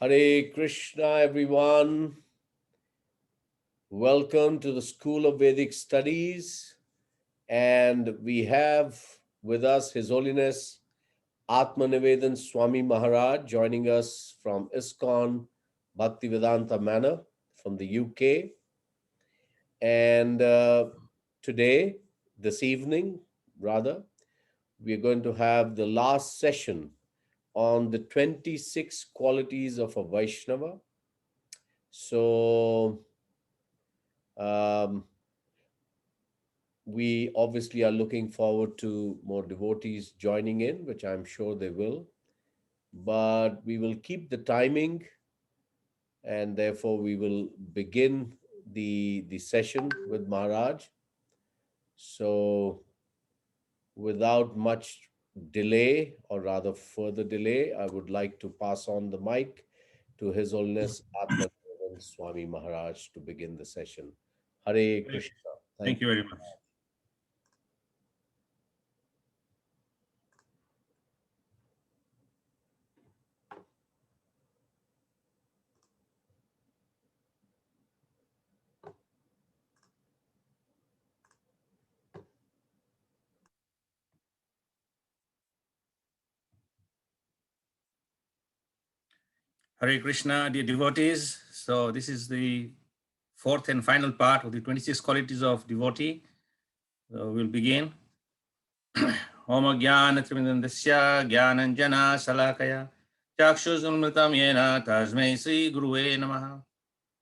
Hare Krishna, everyone. Welcome to the School of Vedic Studies. And we have with us His Holiness Atmanivedana Swami Maharaj joining us from ISKCON Bhaktivedanta Manor from the UK. And today, this evening, rather, we are going to have the last session on the 26 qualities of a Vaishnava. So we obviously are looking forward to more devotees joining in, which I'm sure they will. But we will keep the timing, and therefore we will begin the session with Maharaj. So without much delay, or rather further delay, I would like to pass on the mic to His Holiness Atmanivedana Swami Maharaj to begin the session. Hare Krishna. Thank you very much. Hare Krishna, dear devotees. So this is the fourth and final part of the 26 qualities of devotee. We'll begin. Om Jnana Trimindandasya Jnananjana Salakaya Chakshuzunmritam Yena Tasmai Sri Guruve Namaha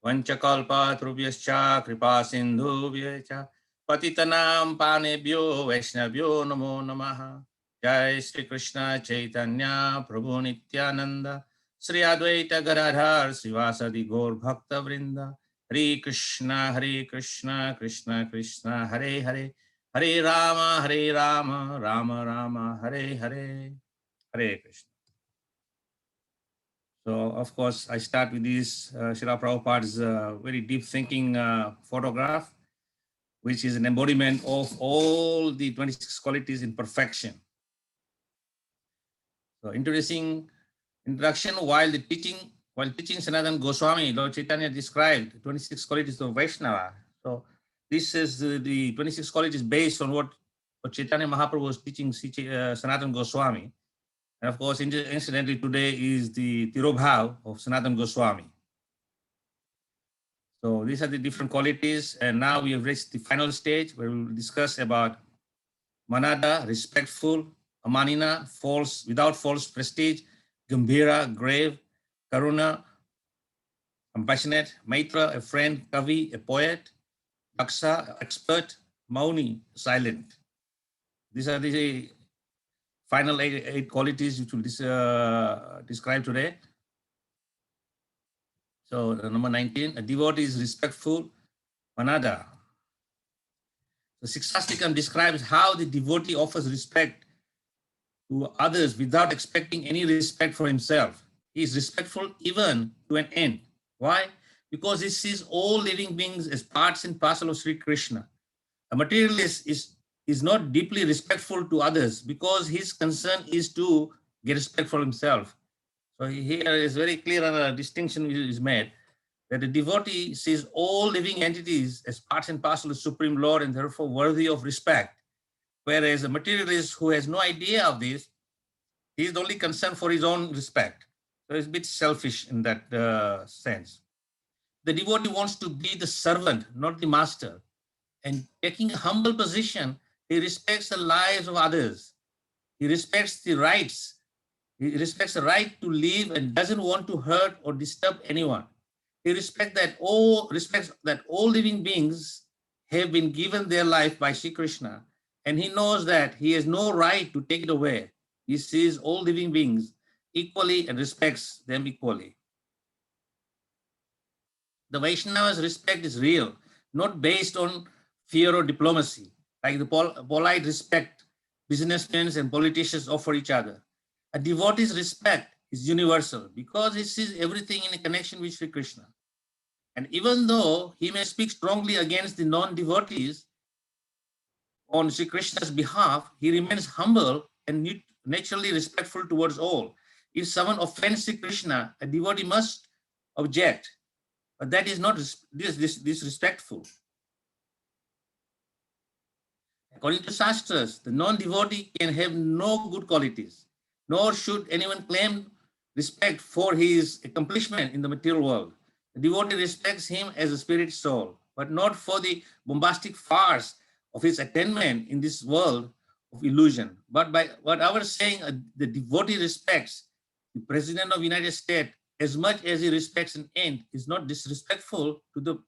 Vanchakalpa Trubhyascha Kripa Sindhubhyacha Patitanam Panebhyo Vaishnavyo Namo Namaha Jai Sri Krishna Chaitanya Prabhu Nityananda Sri Advaita Gadadhar Srivasadi Gaur Bhakta Vrinda Hare Krishna Krishna Krishna Hare Hare Hare Rama Rama Rama Hare Hare Hare Krishna. So, of course, I start with this Srila Prabhupada's very deep thinking photograph, which is an embodiment of all the 26 qualities in perfection. So, introduction while teaching Sanatana Goswami, Lord Chaitanya described 26 qualities of Vaishnava. So, this is the 26 qualities based on what Chaitanya Mahaprabhu was teaching Sanatana Goswami. And of course, incidentally, today is the Tirobhav of Sanatana Goswami. So these are the different qualities. And now we have reached the final stage where we will discuss about manada, respectful, amānī, false, without false prestige, gambhīra, grave, karuna, compassionate, maitra, a friend, kavi, a poet, daksha, expert, amānī, silent. These are the final eight qualities which we'll describe today. So number 19, a devotee is respectful, manada. The Sikshastikam describes how the devotee offers respect to others without expecting any respect for himself. He is respectful even to an end. Why? Because he sees all living beings as parts and parcel of Sri Krishna. A materialist is not deeply respectful to others because his concern is to get respect for himself. So here is very clear a distinction is made that the devotee sees all living entities as parts and parcel of Supreme Lord and therefore worthy of respect. Whereas a materialist who has no idea of this, he is only concerned for his own respect. So it's a bit selfish in that sense. The devotee wants to be the servant, not the master. And taking a humble position, he respects the lives of others. He respects the rights. He respects the right to live and doesn't want to hurt or disturb anyone. He respects that all living beings have been given their life by Sri Krishna, and he knows that he has no right to take it away. He sees all living beings equally and respects them equally. The Vaishnava's respect is real, not based on fear or diplomacy, like the polite respect businessmen and politicians offer each other. A devotee's respect is universal because he sees everything in a connection with Sri Krishna. And even though he may speak strongly against the non-devotees on Sri Krishna's behalf, he remains humble and naturally respectful towards all. If someone offends Sri Krishna, a devotee must object, but that is not disrespectful. According to Shastras, the non-devotee can have no good qualities, nor should anyone claim respect for his accomplishment in the material world. The devotee respects him as a spirit soul, but not for the bombastic farce of his attainment in this world of illusion. But by what I was saying, the devotee respects the President of the United States as much as he respects an ant is not disrespectful to the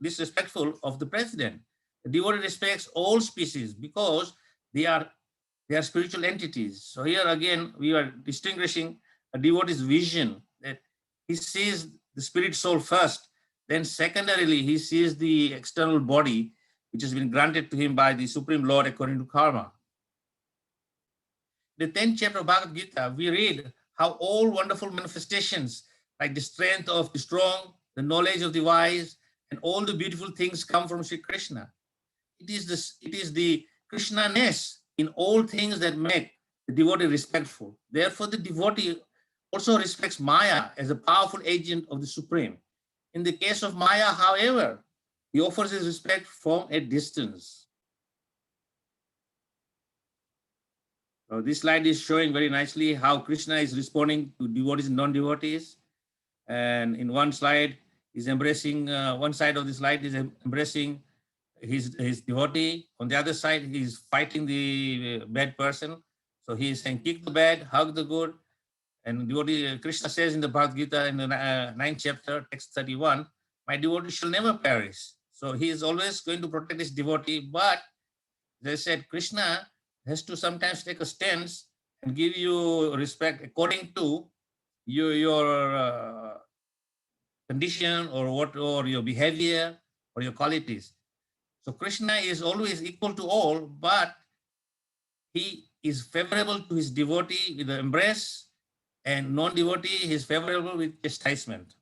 disrespectful of the President. The devotee respects all species because they are spiritual entities. So here again, we are distinguishing a devotee's vision that he sees the spirit soul first, then secondarily, he sees the external body, which has been granted to him by the Supreme Lord according to karma. The 10th chapter of Bhagavad Gita, we read how all wonderful manifestations like the strength of the strong, the knowledge of the wise, and all the beautiful things come from Sri Krishna. It is the Krishna-ness in all things that make the devotee respectful. Therefore, the devotee also respects Maya as a powerful agent of the Supreme. In the case of Maya, however, he offers his respect from a distance. So this slide is showing very nicely how Krishna is responding to devotees and non-devotees. And in one slide, he's embracing, one side of the slide is embracing his devotee. On the other side, he's fighting the bad person. So he's saying, kick the bad, hug the good. And devotee, Krishna says in the Bhagavad Gita in the 9th chapter, text 31, my devotee shall never perish. So he is always going to protect his devotee. But they said, Krishna has to sometimes take a stance and give you respect according to your condition or your behavior or your qualities. So Krishna is always equal to all, but he is favorable to his devotee with the embrace, and non-devotee is favorable with chastisement.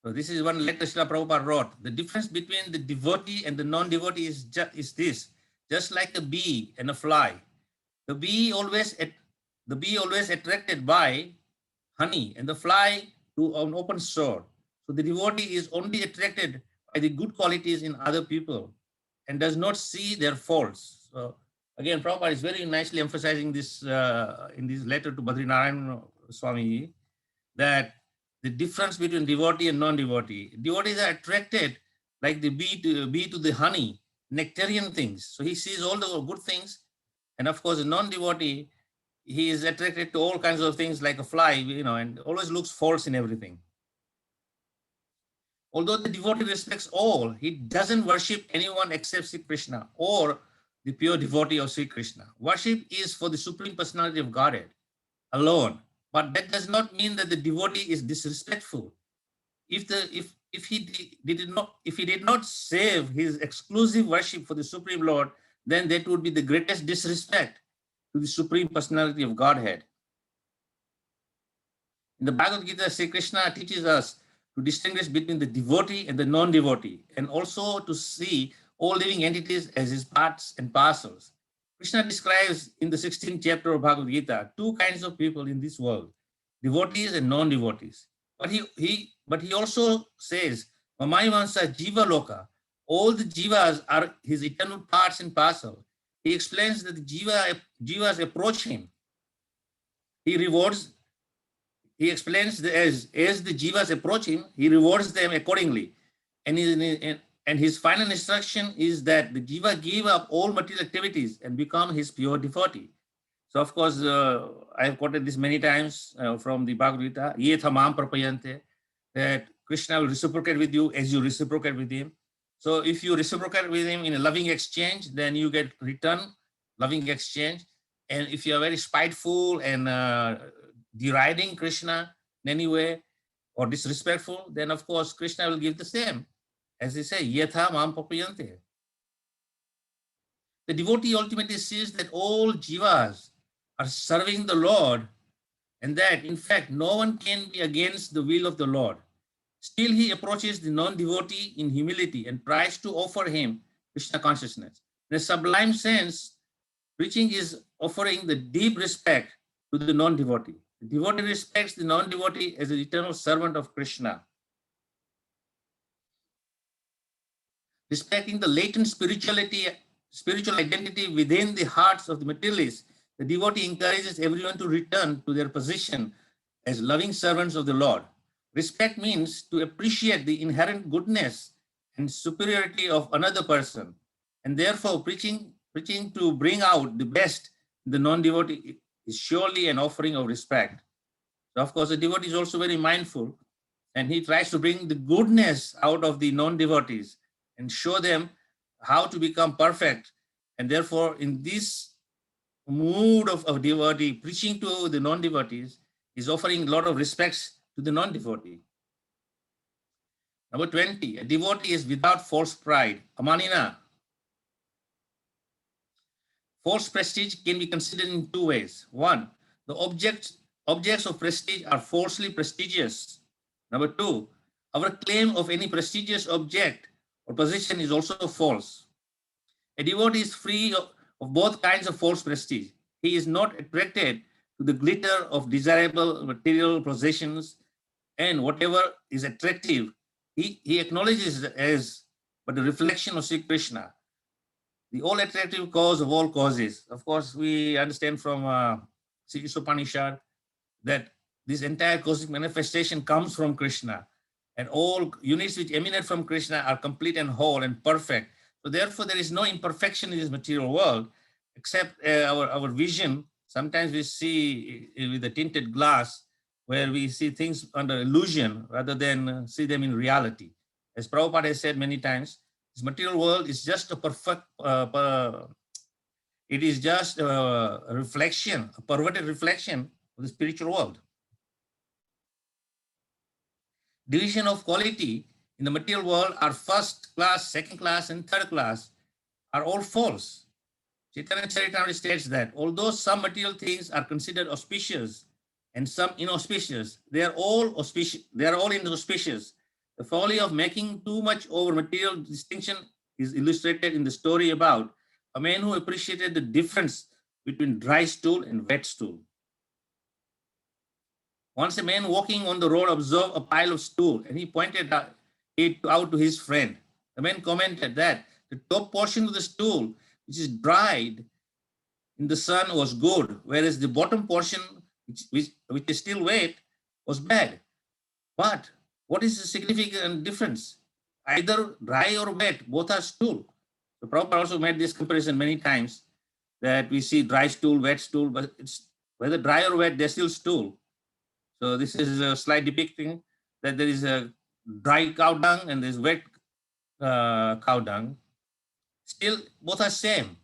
So this is one letter Srila Prabhupada wrote. The difference between the devotee and the non-devotee is this. Just like a bee and a fly. The bee always attracted by honey, and the fly to an open sword. So the devotee is only attracted by the good qualities in other people and does not see their faults. So again, Prabhupada is very nicely emphasizing this in this letter to Badrinarayan Swami, that the difference between devotee and non-devotee. Devotees are attracted like the bee to the honey, nectarian things. So he sees all the good things. And of course, a non-devotee, he is attracted to all kinds of things like a fly, and always looks faults in everything. Although the devotee respects all, he doesn't worship anyone except Sri Krishna or the pure devotee of Sri Krishna. Worship is for the Supreme Personality of Godhead alone, but that does not mean that the devotee is disrespectful. If he did not save his exclusive worship for the Supreme Lord, then that would be the greatest disrespect to the Supreme Personality of Godhead. In the Bhagavad Gita, Sri Krishna teaches us to distinguish between the devotee and the non-devotee, and also to see all living entities as his parts and parcels. Krishna describes in the 16th chapter of Bhagavad Gita two kinds of people in this world, devotees and non-devotees. But he also says, Mamaivansa Jiva Loka, all the jivas are his eternal parts and parcel. He explains that the jivas approach him. He explains that as the jivas approach him, he rewards them accordingly. And his final instruction is that the jiva give up all material activities and become his pure devotee. So of course, I have quoted this many times from the Bhagavad Gita, Yetha mam prapayante, that Krishna will reciprocate with you as you reciprocate with him. So if you reciprocate with him in a loving exchange, then you get return loving exchange. And if you are very spiteful and deriding Krishna in any way or disrespectful, then of course Krishna will give the same. As he says, Yatha mam papayante. The devotee ultimately sees that all jivas are serving the Lord, and that in fact no one can be against the will of the Lord. Still he approaches the non-devotee in humility and tries to offer him Krishna consciousness. In a sublime sense, Preaching is offering the deep respect to the non-devotee. The devotee respects the non-devotee as an eternal servant of Krishna. Respecting the latent spiritual identity within the hearts of the materialists, the devotee encourages everyone to return to their position as loving servants of the Lord. Respect means to appreciate the inherent goodness and superiority of another person, and therefore preaching to bring out the best in the non-devotee is surely an offering of respect. So of course, the devotee is also very mindful, and he tries to bring the goodness out of the non-devotees and show them how to become perfect. And therefore, in this mood of devotee, preaching to the non-devotees is offering a lot of respects to the non-devotee. Number 20, a devotee is without false pride, amānī. False prestige can be considered in two ways. One, the objects of prestige are falsely prestigious. Number two, our claim of any prestigious object or position is also false. A devotee is free of both kinds of false prestige. He is not attracted to the glitter of desirable material possessions, and whatever is attractive, he acknowledges as but a reflection of Sri Krishna, the all attractive cause of all causes. Of course, we understand from Sri Upanishad that this entire cosmic manifestation comes from Krishna, and all units which emanate from Krishna are complete and whole and perfect. So therefore, there is no imperfection in this material world, except our vision. Sometimes we see with a tinted glass, where we see things under illusion rather than see them in reality. As Prabhupada has said many times, this material world is just a perfect, it is just a reflection, a perverted reflection of the spiritual world. Division of quality in the material world are first class, second class, and third class are all false. Chaitanya Charitamrita states that although some material things are considered auspicious and some inauspicious, they are all inauspicious. The folly of making too much over material distinction is illustrated in the story about a man who appreciated the difference between dry stool and wet stool. Once a man walking on the road observed a pile of stool, and he pointed it out to his friend. The man commented that the top portion of the stool, which is dried in the sun, was good, whereas the bottom portion, which is still wet, was bad. But what is the significant difference? Either dry or wet, both are stool. The Prabhupada also made this comparison many times, that we see dry stool, wet stool, but it's whether dry or wet, they're still stool. So this is a slide depicting that there is a dry cow dung and there's wet cow dung. Still, both are same.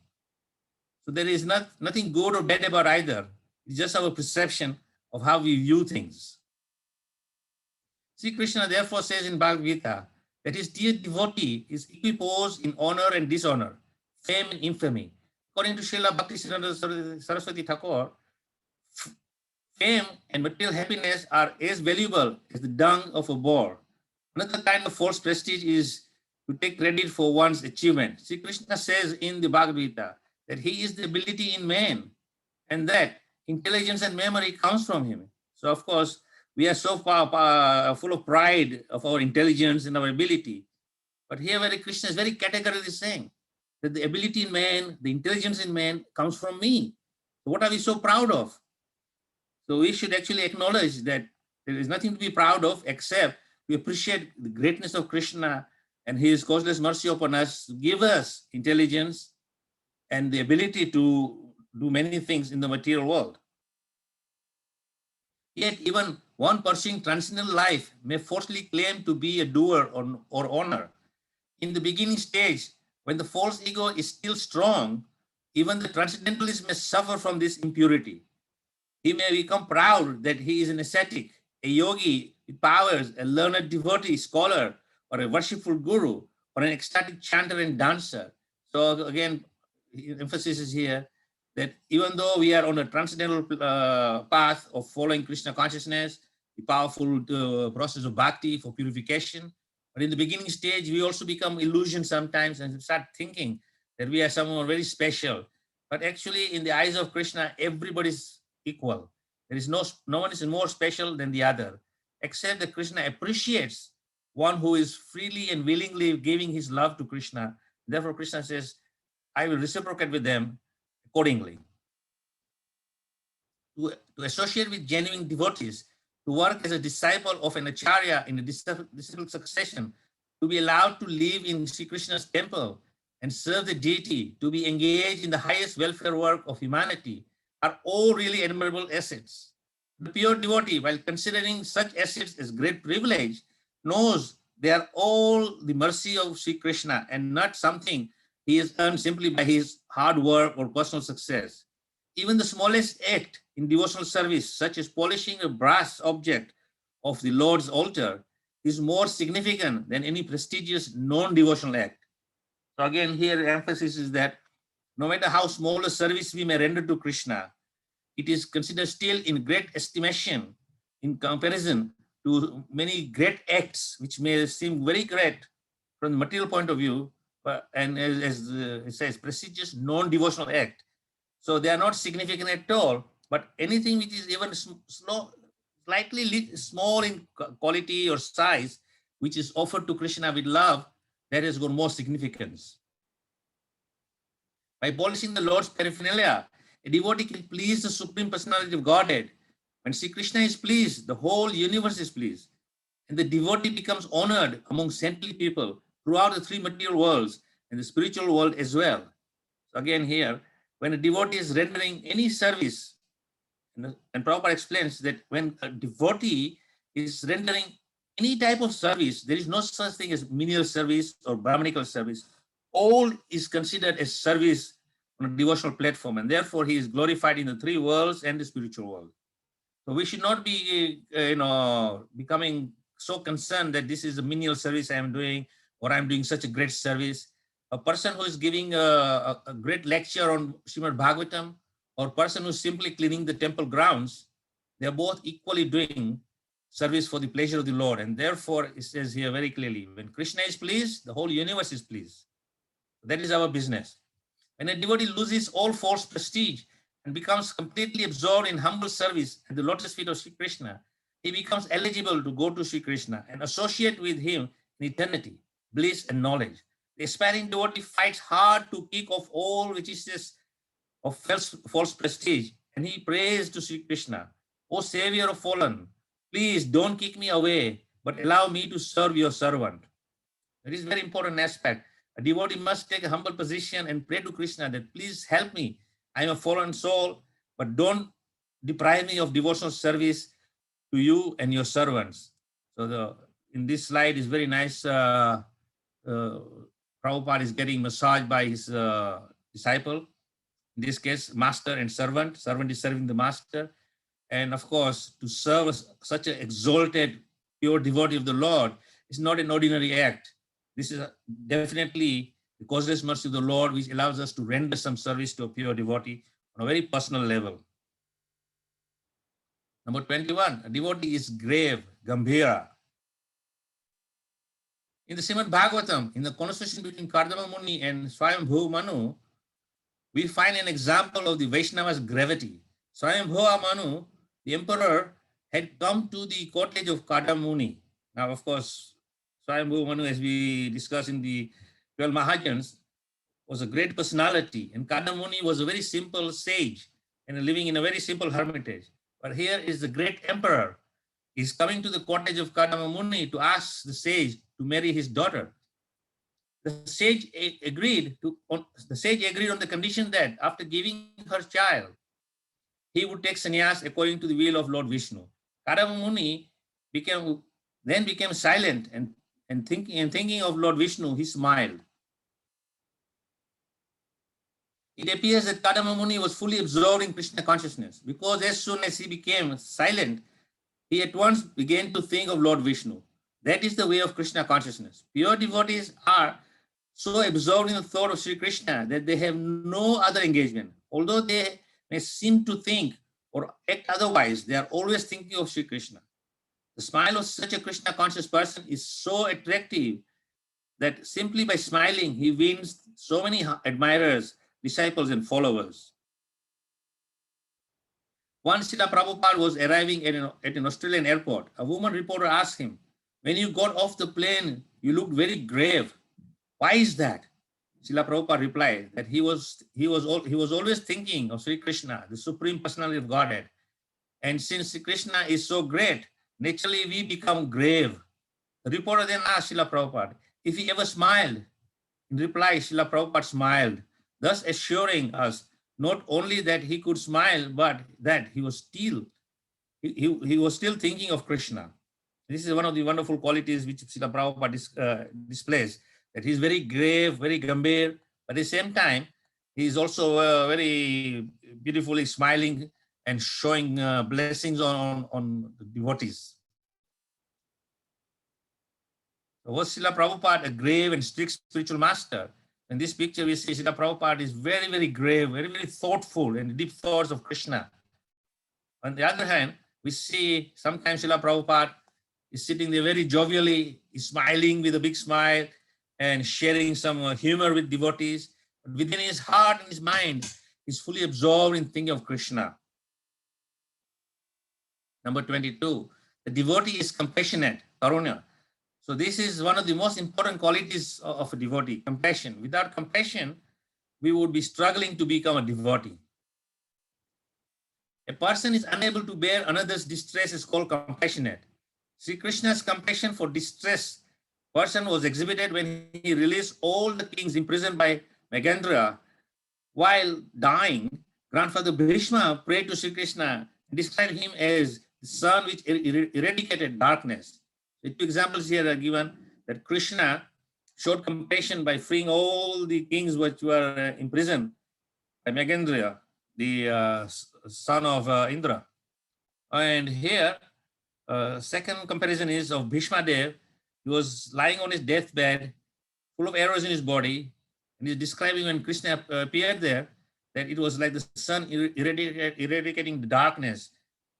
So there is nothing good or bad about either. It's just our perception of how we view things. Sri Krishna therefore says in Bhagavad Gita that his dear devotee is equiposed in honor and dishonor, fame and infamy. According to Srila Bhakti Saraswati Thakur, fame and material happiness are as valuable as the dung of a boar. Another kind of false prestige is to take credit for one's achievement. Sri Krishna says in the Bhagavad Gita that he is the ability in man, and that intelligence and memory comes from him. So of course, we are so full of pride of our intelligence and our ability. But here Krishna is very categorically saying that the ability in man, the intelligence in man comes from me. So what are we so proud of? So we should actually acknowledge that there is nothing to be proud of except we appreciate the greatness of Krishna and his causeless mercy upon us to give us intelligence and the ability to do many things in the material world. Yet even one pursuing transcendental life may falsely claim to be a doer or honor. In the beginning stage, when the false ego is still strong, even the transcendentalist may suffer from this impurity. He may become proud that he is an ascetic, a yogi with powers, a learned devotee, scholar, or a worshipful guru, or an ecstatic chanter and dancer. So again, emphasis is here that even though we are on a transcendental path of following Krishna consciousness, the powerful process of bhakti for purification, but in the beginning stage, we also become illusioned sometimes and start thinking that we are someone very special. But actually, in the eyes of Krishna, everybody is equal. There is no one is more special than the other, except that Krishna appreciates one who is freely and willingly giving his love to Krishna. Therefore, Krishna says, I will reciprocate with them accordingly. To associate with genuine devotees, to work as a disciple of an acharya in a disciple succession, to be allowed to live in Sri Krishna's temple and serve the deity, to be engaged in the highest welfare work of humanity, are all really admirable assets. The pure devotee, while considering such assets as great privilege, knows they are all the mercy of Sri Krishna and not something he has earned simply by his hard work or personal success. Even the smallest act in devotional service, such as polishing a brass object of the Lord's altar, is more significant than any prestigious non-devotional act. So again, here emphasis is that no matter how small a service we may render to Krishna, it is considered still in great estimation in comparison to many great acts which may seem very great from the material point of view, and as it says, prestigious non-devotional act. So they are not significant at all, but anything which is even slightly small in quality or size, which is offered to Krishna with love, that has got more significance. By polishing the Lord's paraphernalia, a devotee can please the Supreme Personality of Godhead. When Sri Krishna is pleased, the whole universe is pleased. And the devotee becomes honored among saintly people throughout the three material worlds and the spiritual world as well. So again here, when a devotee is rendering any service, and Prabhupada explains that when a devotee is rendering any type of service, there is no such thing as menial service or brahmanical service. All is considered as service on a devotional platform, and therefore he is glorified in the three worlds and the spiritual world. So we should not be, becoming so concerned that this is a menial service I am doing, or I'm doing such a great service. A person who is giving a great lecture on Srimad Bhagavatam, or person who's simply cleaning the temple grounds, they are both equally doing service for the pleasure of the Lord. And therefore, it says here very clearly, when Krishna is pleased, the whole universe is pleased. That is our business. When a devotee loses all false prestige and becomes completely absorbed in humble service at the lotus feet of Sri Krishna, he becomes eligible to go to Sri Krishna and associate with him in eternity, bliss, and knowledge. The aspiring devotee fights hard to kick off all which is of false prestige, and he prays to Sri Krishna, O Savior of fallen, please don't kick me away, but allow me to serve your servant. That is a very important aspect. A devotee must take a humble position and pray to Krishna that please help me. I am a fallen soul, but don't deprive me of devotional service to you and your servants. So in this slide is very nice. Prabhupada is getting massaged by his disciple. In this case, master and servant. Servant is serving the master. And of course, to serve such an exalted, pure devotee of the Lord is not an ordinary act. This is definitely the causeless mercy of the Lord, which allows us to render some service to a pure devotee on a very personal level. Number 21, a devotee is grave, gambhīra. In the Srimad Bhagavatam, in the conversation between Kardama Muni and Swayambhu Manu, we find an example of the Vaishnava's gravity. Swayambhu Manu, the emperor, had come to the cottage of Kardama Muni. Now, of course, Swayambhu Manu, as we discussed in the 12 Mahajans, was a great personality, and Kardama Muni was a very simple sage and living in a very simple hermitage. But here is the great emperor. He's coming to the cottage of Kardama Muni to ask the sage to marry his daughter. The sage agreed on the condition that after giving her child, he would take sannyas according to the will of Lord Vishnu. Kardama Muni became silent and thinking of Lord Vishnu, he smiled. It appears that Kardama Muni was fully absorbed in Krishna consciousness, because as soon as he became silent, he at once began to think of Lord Vishnu. That is the way of Krishna consciousness. Pure devotees are so absorbed in the thought of Sri Krishna that they have no other engagement. Although they may seem to think or act otherwise, they are always thinking of Sri Krishna. The smile of such a Krishna conscious person is so attractive that simply by smiling, he wins so many admirers disciples and followers. Once Srila Prabhupada was arriving at an Australian airport, a woman reporter asked him, "When you got off the plane, you looked very grave. Why is that?" Srila Prabhupada replied that he was always thinking of Sri Krishna, the Supreme Personality of Godhead. And since Sri Krishna is so great, naturally we become grave. The reporter then asked Srila Prabhupada if he ever smiled. In reply, Srila Prabhupada smiled, thus assuring us not only that he could smile, but that he was still thinking of Krishna. This is one of the wonderful qualities which Srila Prabhupada displays, that he's very grave, very gambhīra, but at the same time, he's also very beautifully smiling and showing blessings on the devotees. Was Srila Prabhupada a grave and strict spiritual master? In this picture, we see Srila Prabhupada is very, very grave, very, very thoughtful and deep thoughts of Krishna. On the other hand, we see sometimes Srila Prabhupada is sitting there very jovially, is smiling with a big smile and sharing some humor with devotees. But within his heart and his mind, he's fully absorbed in thinking of Krishna. Number 22, the devotee is compassionate, karuna. So this is one of the most important qualities of a devotee, compassion. Without compassion, we would be struggling to become a devotee. A person is unable to bear another's distress is called compassionate. Sri Krishna's compassion for distressed person was exhibited when he released all the kings imprisoned by Meghandra. While dying, grandfather Bhishma prayed to Sri Krishna and described him as the sun which eradicated darkness. The two examples here are given that Krishna showed compassion by freeing all the kings which were imprisoned by Meghandra, the son of Indra. And here, second comparison is of Bhishma Dev. He was lying on his deathbed, full of arrows in his body, and he's describing when Krishna appeared there, that it was like the sun eradicating the darkness.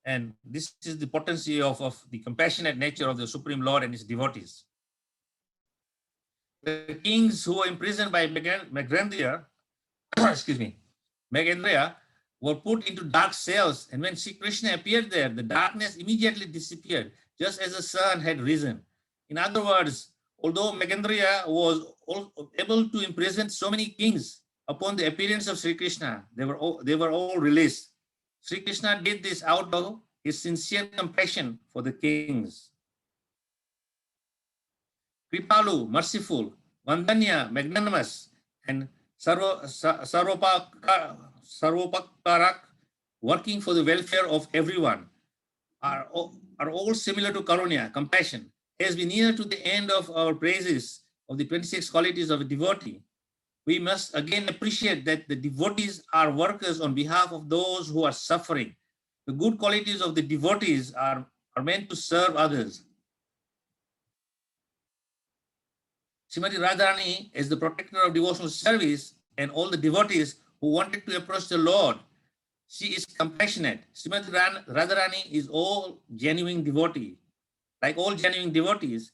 And this is the potency of the compassionate nature of the Supreme Lord and his devotees. The kings who were imprisoned by Meghandra, Meghandra, were put into dark cells, and when Sri Krishna appeared there, the darkness immediately disappeared, just as the sun had risen. In other words, although Meghandra was able to imprison so many kings, upon the appearance of Sri Krishna, they were all released. Sri Krishna did this out of his sincere compassion for the kings. Kripalu, merciful, Vandanya, magnanimous, and Sarvopakarak, working for the welfare of everyone, are all similar to Karunya, compassion. As we near to the end of our praises of the 26 qualities of a devotee, we must again appreciate that the devotees are workers on behalf of those who are suffering. The good qualities of the devotees are meant to serve others. Srimati Radharani is the protector of devotional service and all the devotees who wanted to approach the Lord. She is compassionate. Srimati Radharani is all genuine devotee. Like all genuine devotees,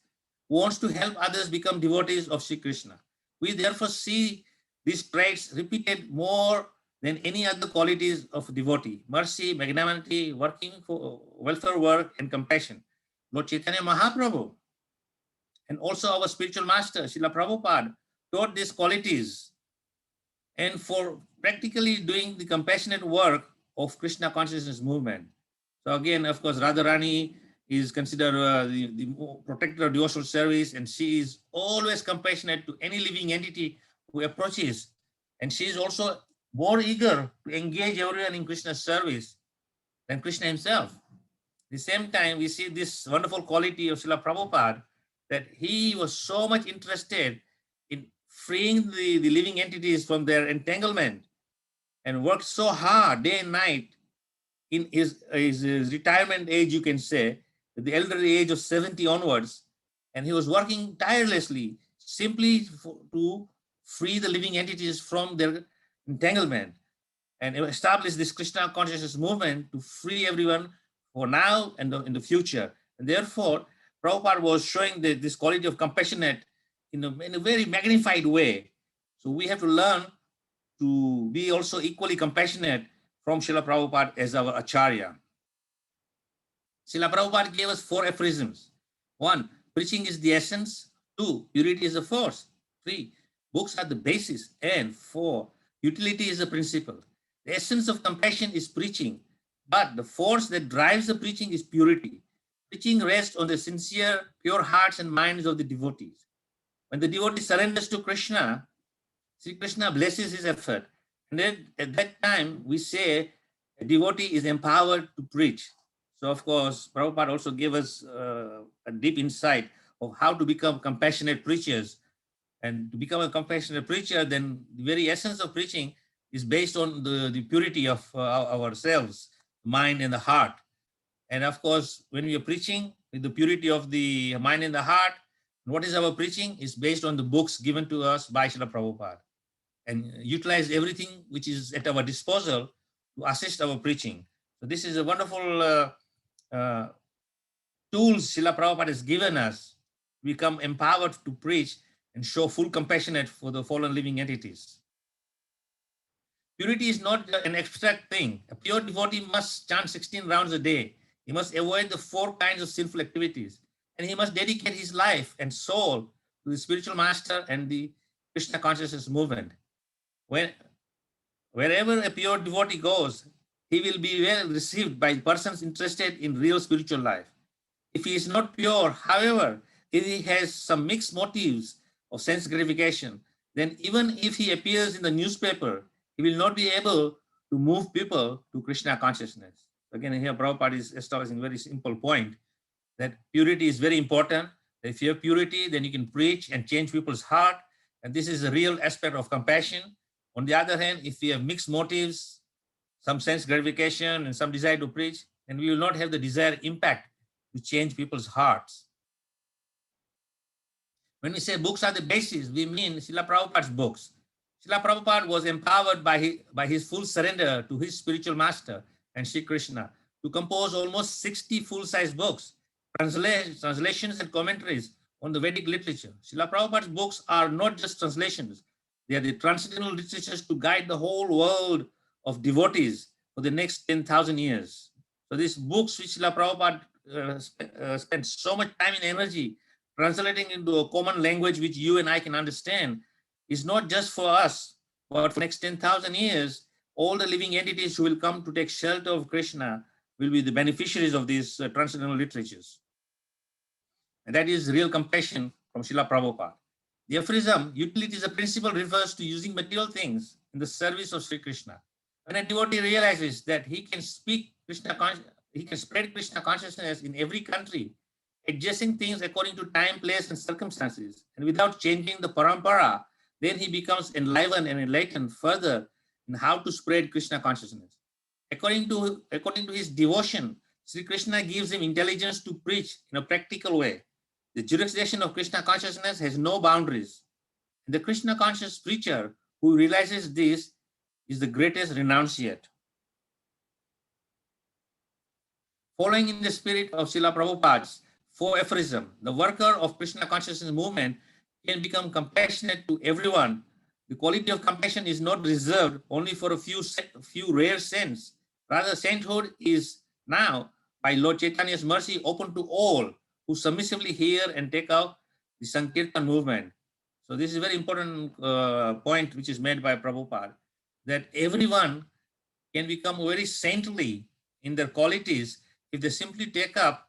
wants to help others become devotees of Sri Krishna. We therefore see these traits repeated more than any other qualities of devotee: mercy, magnanimity, working for welfare work, and compassion. Lord Chaitanya Mahaprabhu and also our spiritual master, Srila Prabhupada, taught these qualities, and for practically doing the compassionate work of Krishna consciousness movement. So again, of course, Radharani is considered the protector of devotional service, and she is always compassionate to any living entity who approaches. And she is also more eager to engage everyone in Krishna's service than Krishna himself. At the same time, we see this wonderful quality of Srila Prabhupada, that he was so much interested in freeing the living entities from their entanglement and worked so hard day and night in his retirement age, you can say, the elderly age of 70 onwards, and he was working tirelessly simply to free the living entities from their entanglement and establish this Krishna consciousness movement to free everyone for now and in the future. And therefore, Prabhupada was showing this quality of compassionate in a very magnified way. So we have to learn to be also equally compassionate from Srila Prabhupada as our Acharya. Srila Prabhupada gave us 4 aphorisms. 1, preaching is the essence. 2, purity is the force. 3, books are the basis. And 4, utility is the principle. The essence of compassion is preaching, but the force that drives the preaching is purity. Preaching rests on the sincere, pure hearts and minds of the devotees. When the devotee surrenders to Krishna, Sri Krishna blesses his effort. And then at that time, we say a devotee is empowered to preach. So, of course, Prabhupada also gave us a deep insight of how to become compassionate preachers. And to become a compassionate preacher, then the very essence of preaching is based on the purity of ourselves, mind and the heart. And of course, when we are preaching with the purity of the mind and the heart, what is our preaching is based on the books given to us by Srila Prabhupada, and utilize everything which is at our disposal to assist our preaching. So this is a wonderful tools Srila Prabhupada has given us to become empowered to preach and show full compassionate for the fallen living entities. Purity is not an abstract thing. A pure devotee must chant 16 rounds a day. He must avoid the 4 kinds of sinful activities, and he must dedicate his life and soul to the spiritual master and the Krishna consciousness movement. Wherever a pure devotee goes, he will be well received by persons interested in real spiritual life. If he is not pure, however, if he has some mixed motives of sense gratification, then even if he appears in the newspaper, he will not be able to move people to Krishna consciousness. Again, here Prabhupada is establishing a very simple point that purity is very important. If you have purity, then you can preach and change people's heart. And this is a real aspect of compassion. On the other hand, if we have mixed motives, some sense gratification and some desire to preach, then we will not have the desired impact to change people's hearts. When we say books are the basis, we mean Srila Prabhupada's books. Srila Prabhupada was empowered by his full surrender to his spiritual master and Sri Krishna to compose almost 60 full-size books, translations and commentaries on the Vedic literature. Srila Prabhupada's books are not just translations, they are the transcendental literatures to guide the whole world of devotees for the next 10,000 years. So these books which Srila Prabhupada spent so much time and energy translating into a common language which you and I can understand is not just for us, but for the next 10,000 years, all the living entities who will come to take shelter of Krishna will be the beneficiaries of these transcendental literatures. And that is real compassion from Srila Prabhupada. The aphorism, utility is a principle, refers to using material things in the service of Sri Krishna. When a devotee realizes that he can spread Krishna consciousness in every country, adjusting things according to time, place, and circumstances, and without changing the parampara, then he becomes enlivened and enlightened further in how to spread Krishna consciousness. According to his devotion, Sri Krishna gives him intelligence to preach in a practical way. The jurisdiction of Krishna consciousness has no boundaries. And the Krishna conscious preacher who realizes this is the greatest renunciate. Following in the spirit of Srila Prabhupada's 4 aphorism, the worker of Krishna consciousness movement can become compassionate to everyone. The quality of compassion is not reserved only for a few rare saints. Rather, sainthood is now, by Lord Chaitanya's mercy, open to all who submissively hear and take out the Sankirtan movement. So this is a very important point which is made by Prabhupada, that everyone can become very saintly in their qualities if they simply take up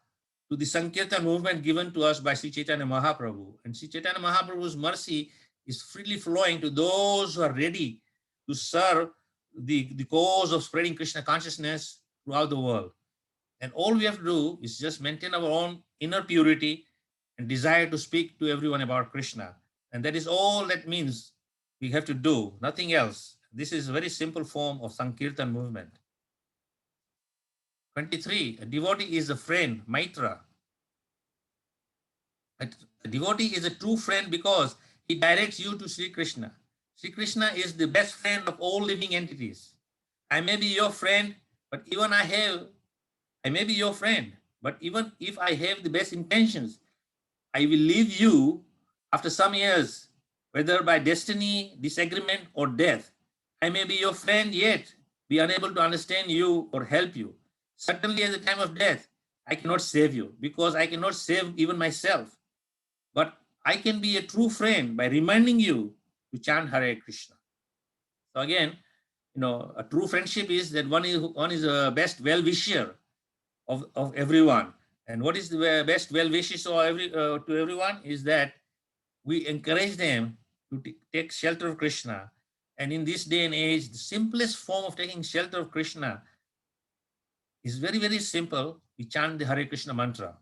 to the Sankirtan movement given to us by Sri Chaitanya Mahaprabhu. And Sri Chaitanya Mahaprabhu's mercy is freely flowing to those who are ready to serve the cause of spreading Krishna consciousness throughout the world. And all we have to do is just maintain our own inner purity and desire to speak to everyone about Krishna. And that is all that means we have to do, nothing else. This is a very simple form of Sankirtan movement. 23, a devotee is a friend, maitra. A devotee is a true friend because he directs you to Sri Krishna. Sri Krishna is the best friend of all living entities. I may be your friend, but even I may be your friend, but even if I have the best intentions, I will leave you after some years, whether by destiny, disagreement, or death. I may be your friend, yet be unable to understand you or help you. Certainly at the time of death, I cannot save you because I cannot save even myself. But I can be a true friend by reminding you to chant Hare Krishna. So again, a true friendship is that one is a best well-wisher of everyone. And what is the best well-wishes to everyone is that we encourage them to take shelter of Krishna. And in this day and age, the simplest form of taking shelter of Krishna is very, very simple. We chant the Hare Krishna mantra.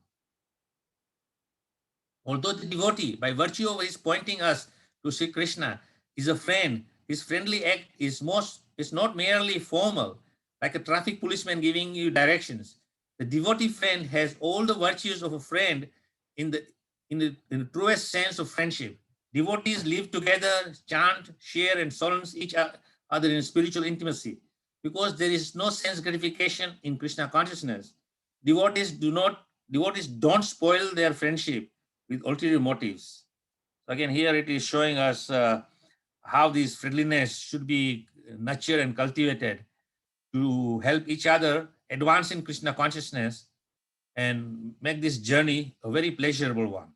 Although the devotee, by virtue of his pointing us to Sri Krishna, is a friend, his friendly act is not merely formal, like a traffic policeman giving you directions. The devotee friend has all the virtues of a friend in the truest sense of friendship. Devotees live together, chant, share, and solace each other in spiritual intimacy. Because there is no sense gratification in Krishna consciousness, devotees don't spoil their friendship with ulterior motives. So again, here it is showing us how this friendliness should be nurtured and cultivated to help each other advance in Krishna consciousness and make this journey a very pleasurable one.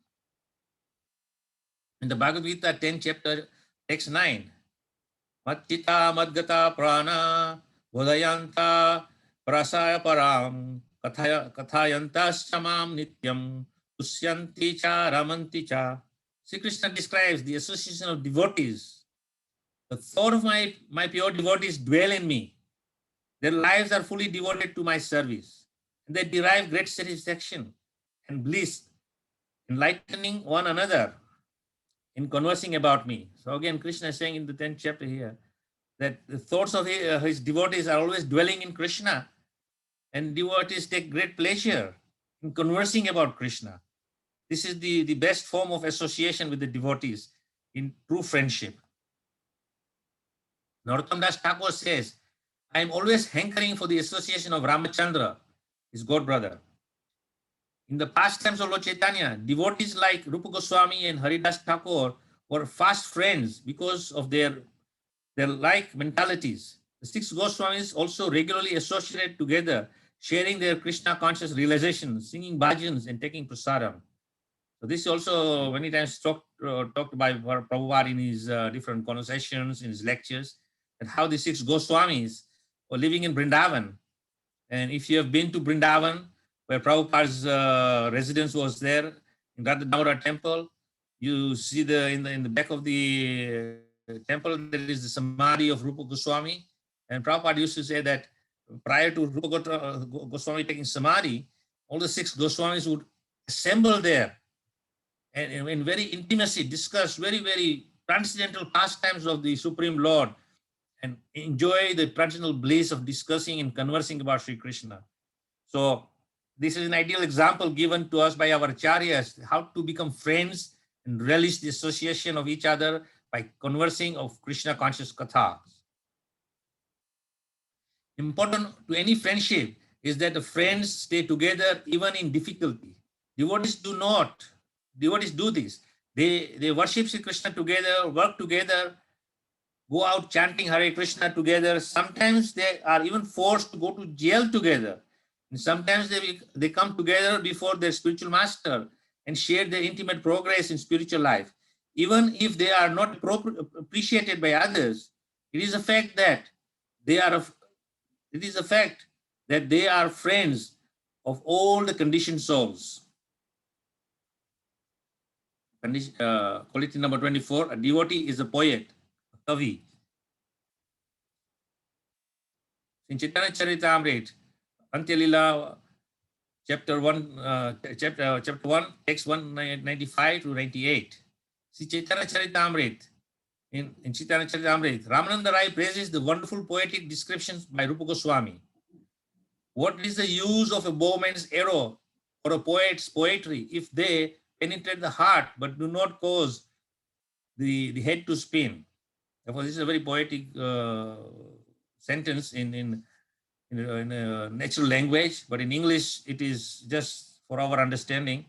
In the Bhagavad Gita 10th chapter, text 9, Matchita Madgata Prana Vodayanta Prasaya Param Kathayantas Chamam Nityam Usyanti Cha Ramanti Cha. Sri Krishna describes the association of devotees. The thought of my pure devotees dwell in me. Their lives are fully devoted to my service, and they derive great satisfaction and bliss, enlightening one another in conversing about me. So again, Krishna is saying in the 10th chapter here that the thoughts of his devotees are always dwelling in Krishna, and devotees take great pleasure in conversing about Krishna. This is the best form of association with the devotees in true friendship. Narottam Das Thakur says, I am always hankering for the association of Ramachandra, his god brother. In the past times of Lord Chaitanya, devotees like Rupa Goswami and Haridas Thakur were fast friends because of their like mentalities. The six Goswamis also regularly associated together, sharing their Krishna conscious realizations, singing bhajans, and taking prasadam. So this is also many times talked by Prabhupada in his different conversations, in his lectures, and how the six Goswamis were living in Vrindavan. And if you have been to Vrindavan, where Prabhupada's residence was there, in Radha Damodar temple, you see in the back of the temple, there is the samadhi of Rupa Goswami. And Prabhupada used to say that prior to Rupa Goswami taking samadhi, all the six Goswamis would assemble there and in very intimacy discuss very, very transcendental pastimes of the Supreme Lord and enjoy the transcendental bliss of discussing and conversing about Sri Krishna. So this is an ideal example given to us by our acharyas, how to become friends and relish the association of each other by conversing of Krishna conscious kathas. Important to any friendship is that the friends stay together even in difficulty. Devotees do this. They worship Sri Krishna together, work together, go out chanting Hare Krishna together. Sometimes they are even forced to go to jail together. And sometimes they come together before their spiritual master and share their intimate progress in spiritual life. Even if they are not appreciated by others, it is a fact that they are friends of all the conditioned souls. Quality number 24, a devotee is a poet, a kavi. In Chaitanya Charitamrita, Antyalila, chapter 1, text 195 to 98. See Chaitanya Charitamrita. In Chaitanya Charitamrita, Ramananda Rai praises the wonderful poetic descriptions by Rupa Goswami. What is the use of a bowman's arrow or a poet's poetry if they penetrate the heart but do not cause the head to spin? Therefore, this is a very poetic sentence in a natural language, but in English, it is just for our understanding.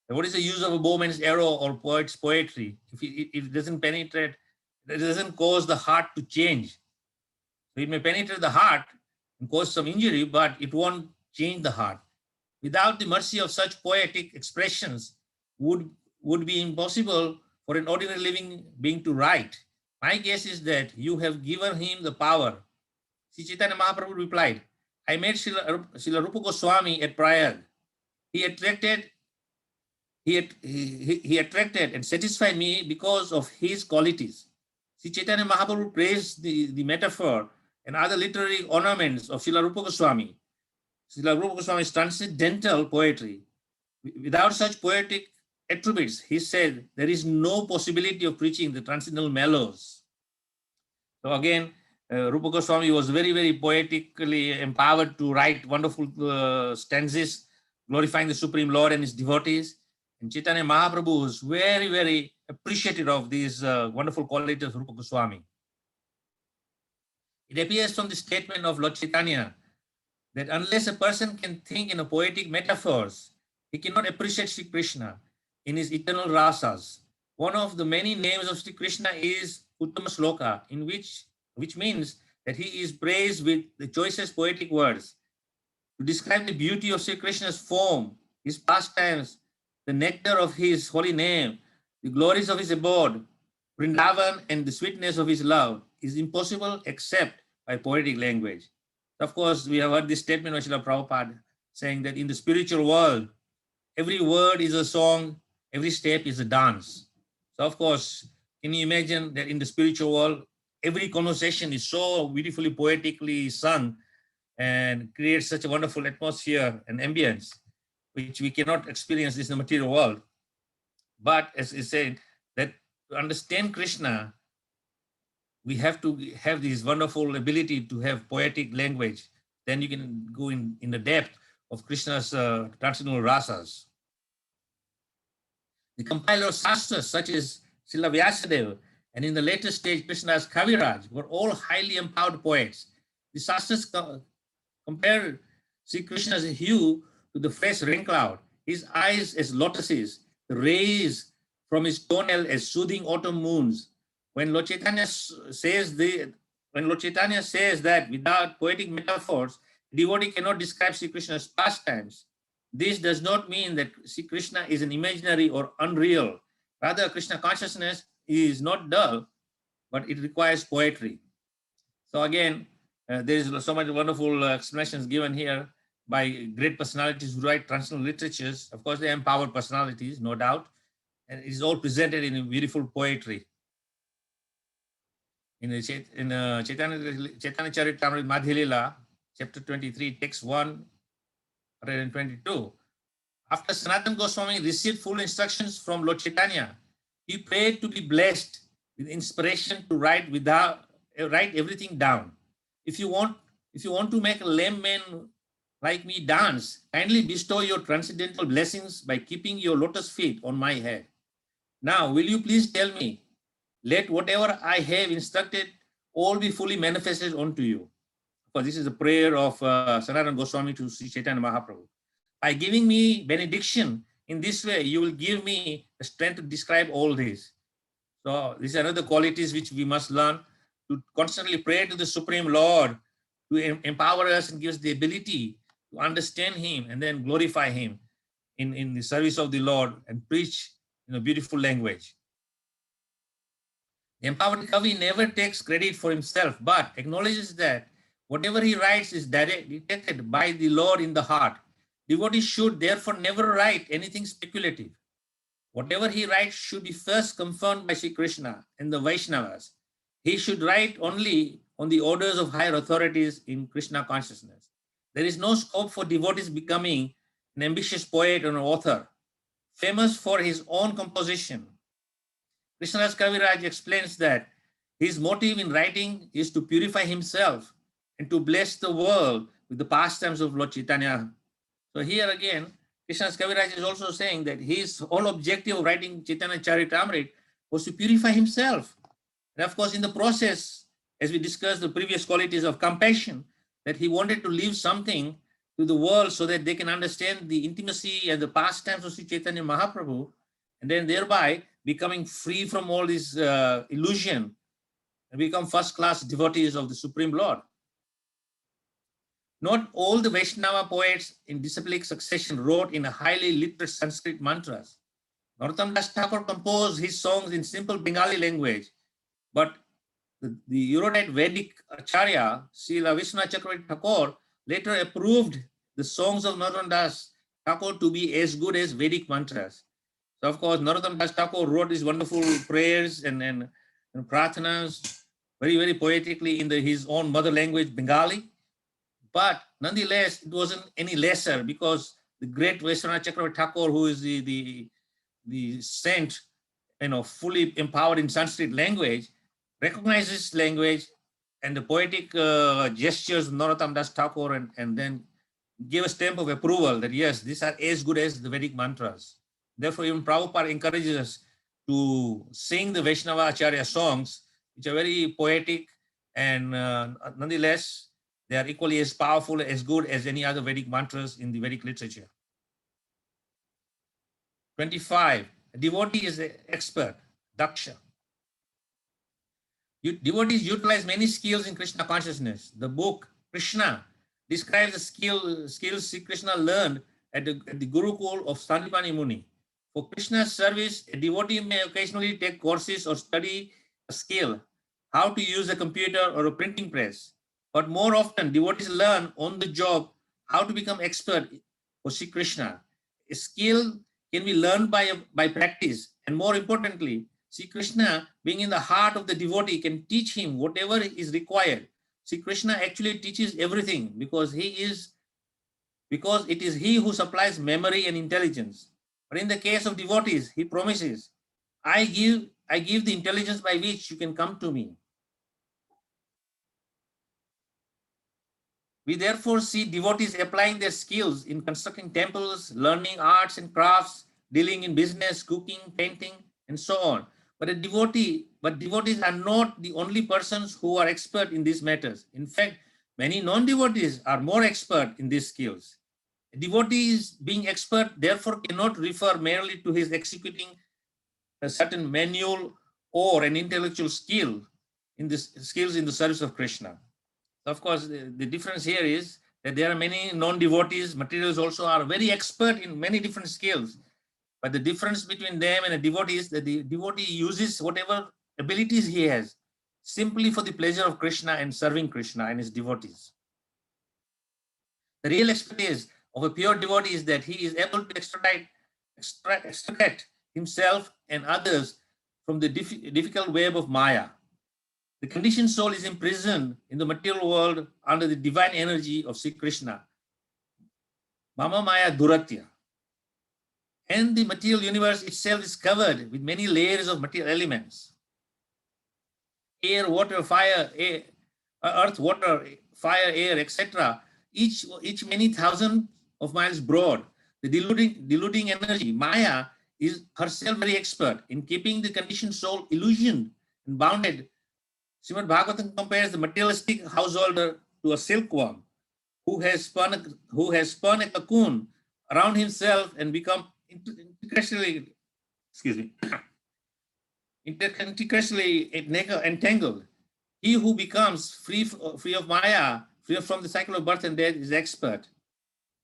What is the use of a bowman's arrow or poet's poetry if it doesn't penetrate, it doesn't cause the heart to change? So it may penetrate the heart and cause some injury, but it won't change the heart. Without the mercy of such poetic expressions, would be impossible for an ordinary living being to write. My guess is that you have given him the power. Sri Chaitanya Mahaprabhu replied, I met Srila Rupa Goswami at Prayag. He attracted and satisfied me because of his qualities. Sri Chaitanya Mahaprabhu praised the metaphor and other literary ornaments of Srila Rupa Goswami. Srila Rupa Goswami's transcendental poetry. Without such poetic attributes, he said, there is no possibility of preaching the transcendental mellows. So again, Rupa Goswami was very, very poetically empowered to write wonderful stanzas glorifying the Supreme Lord and his devotees. And Chaitanya Mahaprabhu was very, very appreciative of these wonderful qualities of Rupa Goswami. It appears from the statement of Lord Chaitanya that unless a person can think in a poetic metaphors, he cannot appreciate Sri Krishna in his eternal rasas. One of the many names of Sri Krishna is Uttama Sloka, which means that he is praised with the choicest poetic words. To describe the beauty of Sri Krishna's form, his pastimes, the nectar of his holy name, the glories of his abode, Vrindavan, and the sweetness of his love is impossible except by poetic language. Of course, we have heard this statement of Srila Prabhupada saying that in the spiritual world, every word is a song, every step is a dance. So of course, can you imagine that in the spiritual world, every conversation is so beautifully poetically sung and creates such a wonderful atmosphere and ambience, which we cannot experience in the material world. But as I said, that to understand Krishna, we have to have this wonderful ability to have poetic language. Then you can go in the depth of Krishna's transcendental rasas. The compiler of Shastras, such as Srila Vyasadeva, and in the later stage, Krishna's Kaviraj, were all highly empowered poets. The Shastras compare Sri Krishna's hue to the fresh rain cloud, his eyes as lotuses, the rays from his toenail as soothing autumn moons. When Lord Chaitanya says that without poetic metaphors, devotee cannot describe Sri Krishna's pastimes, this does not mean that Sri Krishna is an imaginary or unreal. Rather, Krishna consciousness is not dull, but it requires poetry. So again, there is so much wonderful explanations given here by great personalities who write transcendental literatures. Of course, they are empowered personalities, no doubt, and it is all presented in beautiful poetry. In Chaitanya Charitamrita Madhya-lila, chapter 23, text 122. After Sanatana Goswami received full instructions from Lord Chaitanya, he prayed to be blessed with inspiration to write everything down. If you want to make a lame man like me dance, kindly bestow your transcendental blessings by keeping your lotus feet on my head. Now, will you please tell me, let whatever I have instructed all be fully manifested unto you. Because this is a prayer of Sanatana Goswami to Sri Chaitanya Mahaprabhu. By giving me benediction in this way, you will give me the strength to describe all this. So these are another qualities which we must learn, to constantly pray to the Supreme Lord to empower us and give us the ability to understand him and then glorify him in the service of the Lord and preach in a beautiful language. The empowered Kavi never takes credit for himself, but acknowledges that whatever he writes is detected by the Lord in the heart. Devotees should therefore never write anything speculative. Whatever he writes should be first confirmed by Sri Krishna and the Vaishnavas. He should write only on the orders of higher authorities in Krishna consciousness. There is no scope for devotees becoming an ambitious poet or an author, famous for his own composition. Krishnadas Kaviraj explains that his motive in writing is to purify himself and to bless the world with the pastimes of Lord Chaitanya. So here again, Krishnadas Kaviraj is also saying that his whole objective of writing Chaitanya Charitamrita was to purify himself. And of course, in the process, as we discussed the previous qualities of compassion, that he wanted to leave something to the world so that they can understand the intimacy and the pastimes of Sri Chaitanya Mahaprabhu, and then thereby becoming free from all this illusion and become first-class devotees of the Supreme Lord. Not all the Vaishnava poets in disciplic succession wrote in a highly literate Sanskrit mantras. Narottam Das Thakur composed his songs in simple Bengali language, but the erudite Vedic Acharya, Srila Vishwanath Chakravarti Thakur, later approved the songs of Narottam Das Thakur to be as good as Vedic mantras. So, of course, Narottam Das Thakur wrote these wonderful prayers and prathanas very, very poetically in his own mother language, Bengali. But nonetheless, it wasn't any lesser because the great Vishwanath Chakravarti Thakur, who is the saint, fully empowered in Sanskrit language, recognizes language and the poetic gestures of Narottam Das Thakur and then gave a stamp of approval that yes, these are as good as the Vedic mantras. Therefore, even Prabhupada encourages us to sing the Vaishnava Acharya songs, which are very poetic and nonetheless, they are equally as powerful, as good as any other Vedic mantras in the Vedic literature. 25. A devotee is an expert, daksha. Devotees utilize many skills in Krishna consciousness. The book Krishna describes the skills Sri Krishna learned at the Gurukul of Sandipani Muni. For Krishna's service, a devotee may occasionally take courses or study a skill, how to use a computer or a printing press. But more often, devotees learn on the job how to become expert for Sri Krishna. A skill can be learned by practice, and more importantly, Sri Krishna, being in the heart of the devotee, can teach him whatever is required. Sri Krishna actually teaches everything because it is he who supplies memory and intelligence. But in the case of devotees, he promises, I give the intelligence by which you can come to me. We therefore see devotees applying their skills in constructing temples, learning arts and crafts, dealing in business, cooking, painting, and so on. But devotees are not the only persons who are expert in these matters. In fact, many non-devotees are more expert in these skills. A devotee being expert therefore cannot refer merely to his executing a certain manual or an intellectual skill in the service of Krishna. So of course, the difference here is that there are many non-devotees, materials also are very expert in many different skills. But the difference between them and a devotee is that the devotee uses whatever abilities he has simply for the pleasure of Krishna and serving Krishna and his devotees. The real expertise of a pure devotee is that he is able to extract himself and others from the difficult web of Maya. The conditioned soul is imprisoned in the material world under the divine energy of Sri Krishna. Mama Maya Duratya. And the material universe itself is covered with many layers of material elements. Air, water, fire, earth, water, fire, air, etc. Each many thousand of miles broad. The deluding energy, Maya, is herself very expert in keeping the conditioned soul illusioned and bounded. Srimad Bhagavatam compares the materialistic householder to a silkworm who has spun a cocoon around himself and become intricately entangled. He who becomes free of Maya, free from the cycle of birth and death, is expert.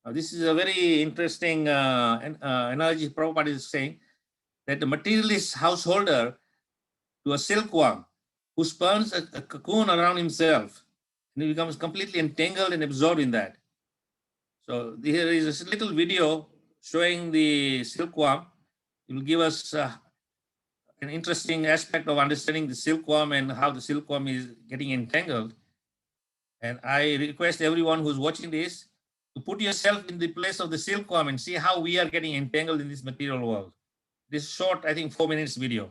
This is a very interesting analogy Prabhupada is saying, that the materialist householder to a silkworm who spins a cocoon around himself, and he becomes completely entangled and absorbed in that. So here is a little video showing the silkworm. It will give us an interesting aspect of understanding the silkworm and how the silkworm is getting entangled. And I request everyone who's watching this to put yourself in the place of the silkworm and see how we are getting entangled in this material world. This short, I think, 4 minutes video.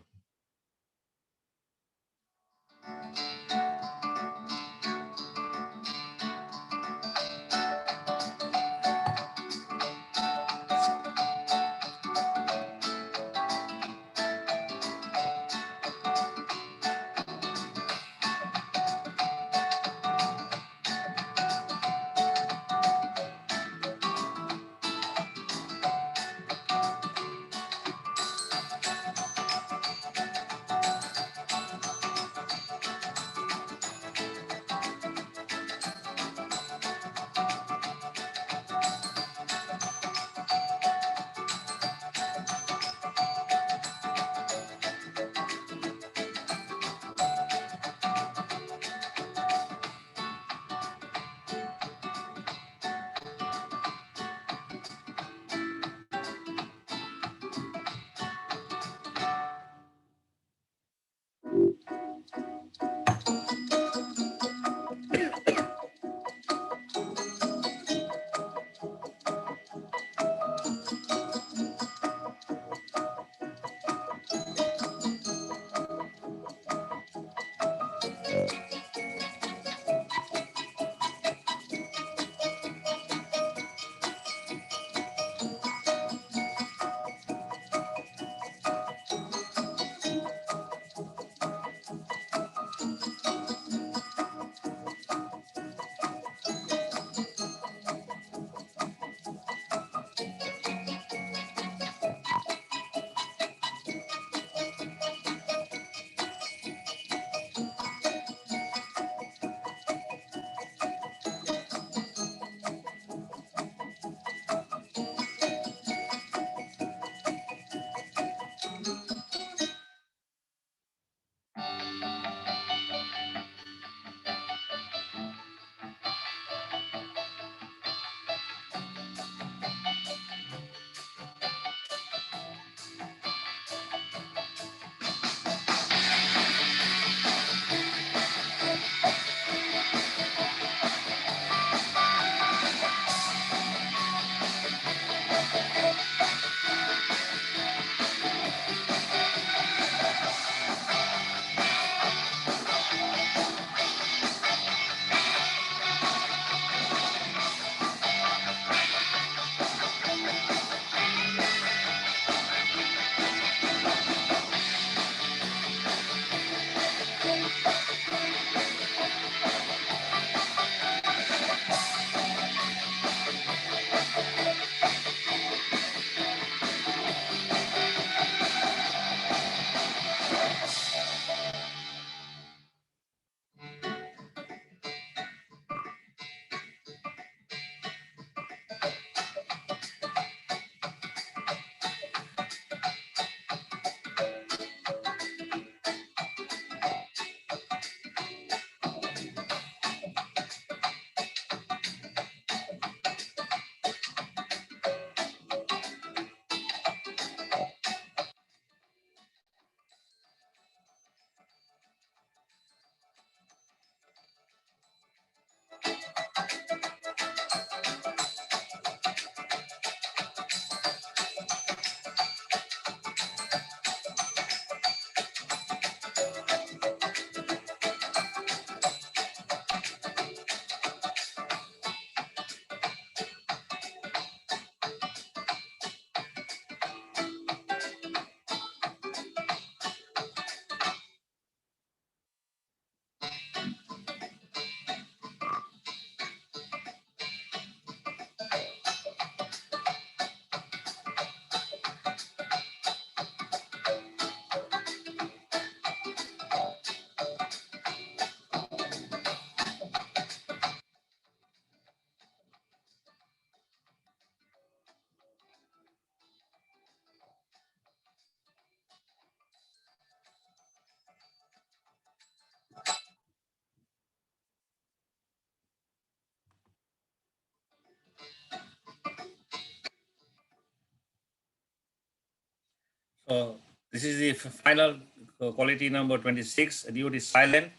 So this is the final quality number 26. A devotee is silent.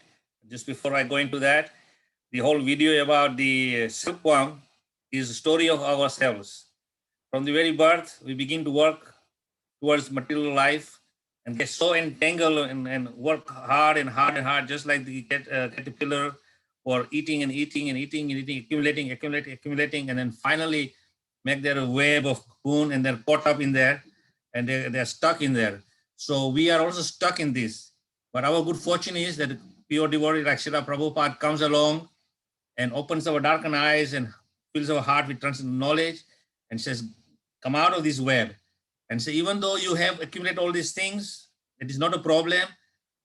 Just before I go into that, the whole video about the silkworm is the story of ourselves. From the very birth, we begin to work towards material life and get so entangled and work hard and hard and hard, just like the caterpillar, or eating and eating and eating and eating, accumulating, and then finally make their web of cocoon, and they're caught up in there, and they're stuck in there. So we are also stuck in this. But our good fortune is that pure devotee like Srila Prabhupada comes along and opens our darkened eyes and fills our heart with transcendental knowledge and says, come out of this web. And say, even though you have accumulated all these things, it is not a problem.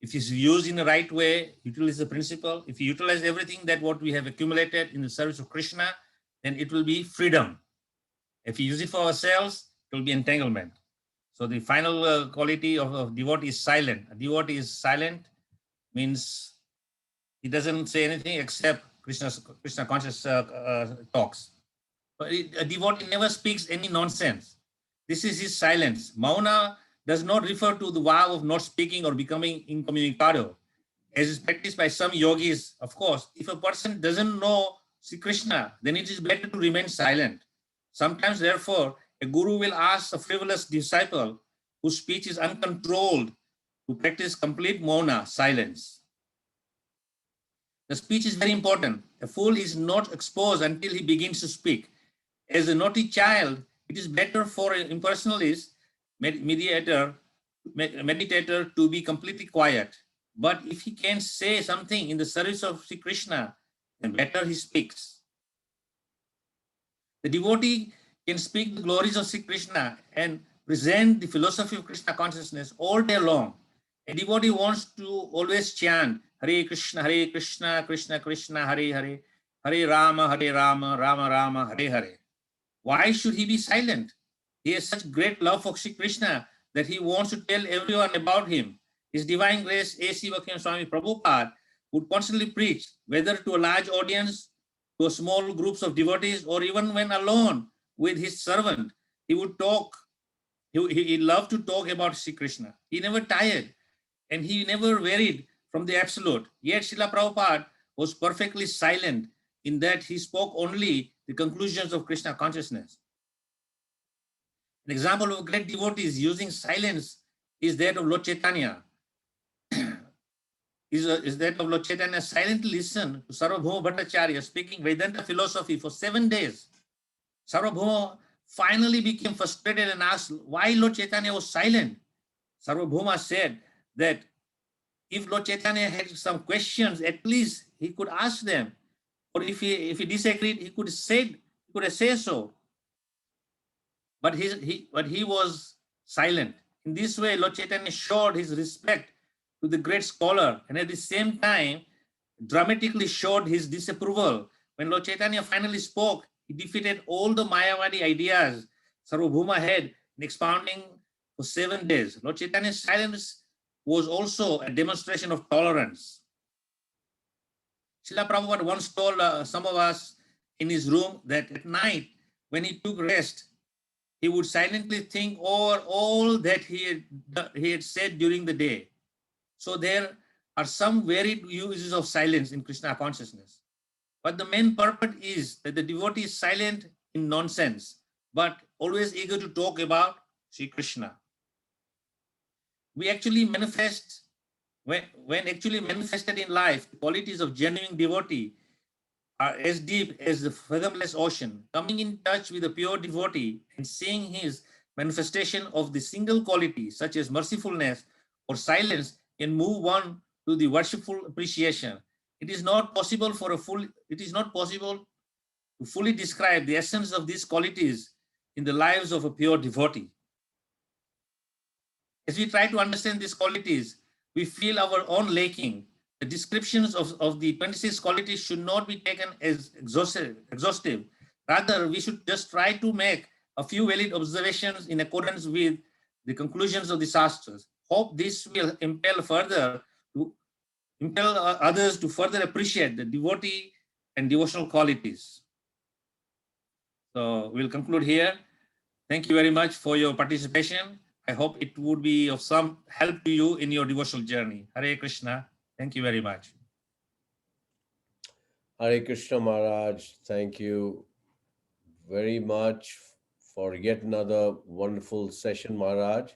If it's used in the right way, utilize the principle. If you utilize everything that what we have accumulated in the service of Krishna, then it will be freedom. If we use it for ourselves, it will be entanglement. So the final quality of devotee is silent. A devotee is silent means he doesn't say anything except Krishna conscious talks. But a devotee never speaks any nonsense. This is his silence. Mauna does not refer to the vow of not speaking or becoming incommunicado, as is practiced by some yogis. Of course, if a person doesn't know Sri Krishna, then it is better to remain silent. Sometimes, therefore, a guru will ask a frivolous disciple whose speech is uncontrolled to practice complete mauna, silence. The speech is very important. A fool is not exposed until he begins to speak. As a naughty child, it is better for an impersonalist meditator to be completely quiet. But if he can say something in the service of Sri Krishna, then better he speaks. The devotee can speak the glories of Sri Krishna and present the philosophy of Krishna consciousness all day long. A devotee wants to always chant Hare Krishna, Krishna Krishna, Hare Hare, Hare Rama, Rama Rama, Hare Hare. Why should he be silent? He has such great love for Sri Krishna that he wants to tell everyone about him. His Divine Grace A.C. Swami Prabhupada would constantly preach, whether to a large audience, to a small groups of devotees, or even when alone with his servant. He would talk, he loved to talk about Sri Krishna. He never tired, and he never varied from the absolute. Yet Srila Prabhupada was perfectly silent in that he spoke only the conclusions of Krishna consciousness. An example of great devotees using silence is that of Lord Chaitanya. is that of Lord Chaitanya silently listened to Sarvabhauma Bhattacharya speaking Vedanta philosophy for 7 days. Sarvabhauma finally became frustrated and asked why Lord Chaitanya was silent. Sarvabhauma said that if Lord Chaitanya had some questions, at least he could ask them. Or if he disagreed, he could say so. But he was silent. In this way, Lord Chaitanya showed his respect to the great scholar, and at the same time, dramatically showed his disapproval. When Lord Chaitanya finally spoke, he defeated all the Mayavadi ideas Sarvabhauma had in expounding for 7 days. Lord Chaitanya's silence was also a demonstration of tolerance. Srila Prabhupada once told some of us in his room that at night, when he took rest, he would silently think over all that he had said during the day. So there are some varied uses of silence in Krishna consciousness. But the main purpose is that the devotee is silent in nonsense, but always eager to talk about Sri Krishna. We actually manifest, when actually manifested in life, the qualities of genuine devotee are as deep as the fathomless ocean. Coming in touch with a pure devotee and seeing his manifestation of the single quality, such as mercifulness or silence, can move one to the worshipful appreciation. It is not possible to fully describe the essence of these qualities in the lives of a pure devotee. As we try to understand these qualities, we feel our own lacking. The descriptions of the 26 qualities should not be taken as exhaustive. Rather, we should just try to make a few valid observations in accordance with the conclusions of the Shastras. Hope this will impel others to further appreciate the devotee and devotional qualities. So we'll conclude here. Thank you very much for your participation. I hope it would be of some help to you in your devotional journey. Hare Krishna. Thank you very much. Hare Krishna Maharaj, thank you very much for yet another wonderful session, Maharaj.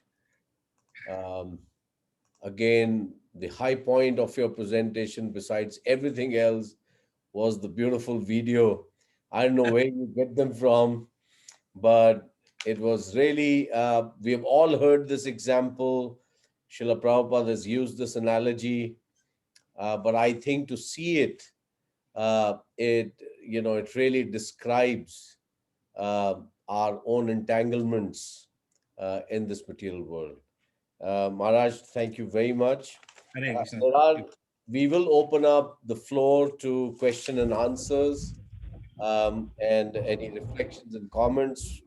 Um, Again, the high point of your presentation, besides everything else, was the beautiful video. I don't know where you get them from, but it was really, we have all heard this example. Srila Prabhupada has used this analogy, but I think to see it, it really describes uh, our own entanglements in this material world. Maharaj, thank you very much. Hare Krishna. There are, we will open up the floor to question and answers and any reflections and comments.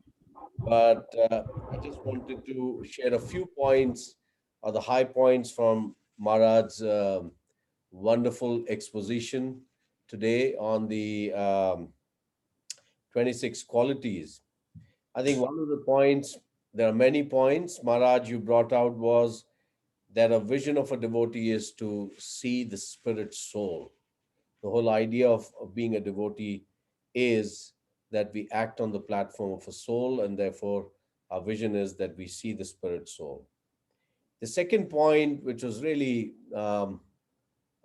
But I just wanted to share a few points or the high points from Maharaj's wonderful exposition today on the 26 qualities. I think one of the points, there are many points, Maharaj, you brought out was that a vision of a devotee is to see the spirit soul. The whole idea of being a devotee is that we act on the platform of a soul, and therefore our vision is that we see the spirit soul. The second point, which was really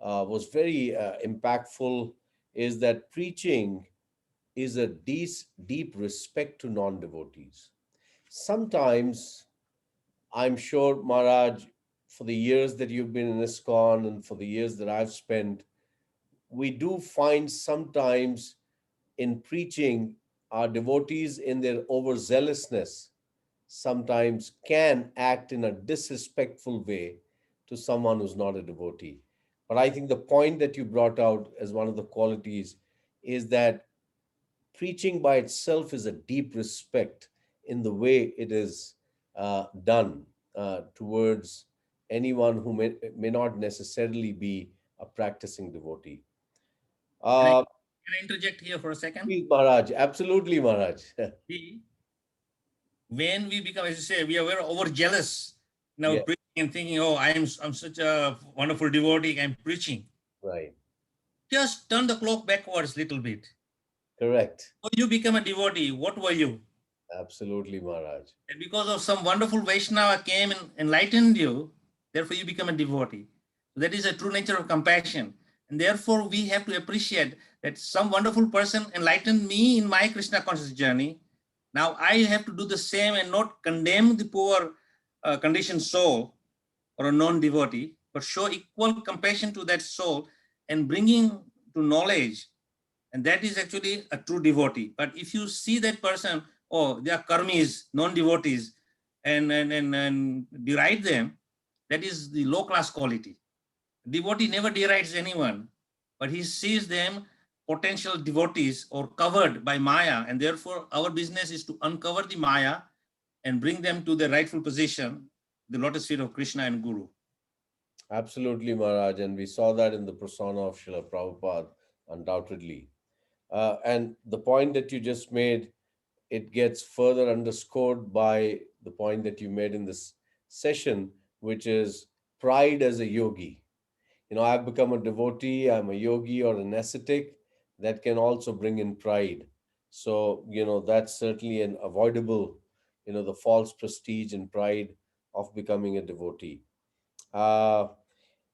was very impactful, is that preaching is a deep respect to non-devotees. Sometimes, I'm sure, Maharaj, for the years that you've been in ISKCON and for the years that I've spent, we do find sometimes in preaching, our devotees in their overzealousness sometimes can act in a disrespectful way to someone who's not a devotee. But I think the point that you brought out as one of the qualities is that preaching by itself is a deep respect in the way it is done towards anyone who may not necessarily be a practicing devotee. Can I, Uh, can I interject here for a second? Please, Maharaj. Absolutely, Maharaj. See, when we become, as you say, we are very overjealous now Yeah, preaching and thinking, oh, I'm such a wonderful devotee, I'm preaching. right. Just turn the clock backwards a little bit. Correct. When you become a devotee, what were you? Absolutely, Maharaj. And because of some wonderful Vaishnava came and enlightened you, therefore you become a devotee. So that is a true nature of compassion. And therefore we have to appreciate that some wonderful person enlightened me in my Krishna conscious journey. Now I have to do the same and not condemn the poor conditioned soul or a non-devotee, but show equal compassion to that soul and bringing to knowledge. And that is actually a true devotee. But if you see that person, oh, they are karmis, non-devotees, and deride them, that is the low-class quality. Devotee never derides anyone, but he sees them potential devotees or covered by Maya, and therefore our business is to uncover the Maya and bring them to the rightful position, the lotus feet of Krishna and Guru. Absolutely, Maharaj. And we saw that in the persona of Srila Prabhupada, undoubtedly. And the point that you just made, it gets further underscored by the point that you made in this session, which is pride as a yogi. I've become a devotee, I'm a yogi or an ascetic, that can also bring in pride. So, that's certainly an avoidable, the false prestige and pride of becoming a devotee. Uh,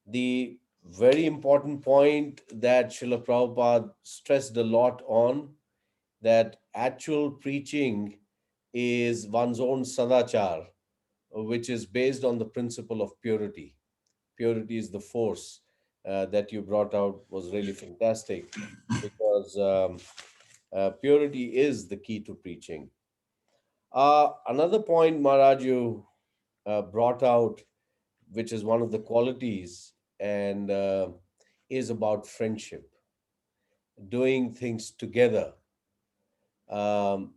the very important point that Srila Prabhupada stressed a lot on, that actual preaching is one's own sadachar, which is based on the principle of purity. Purity is the force that you brought out was really fantastic, because purity is the key to preaching. Another point, Maharaj, you brought out, which is one of the qualities, and is about friendship, doing things together. Um,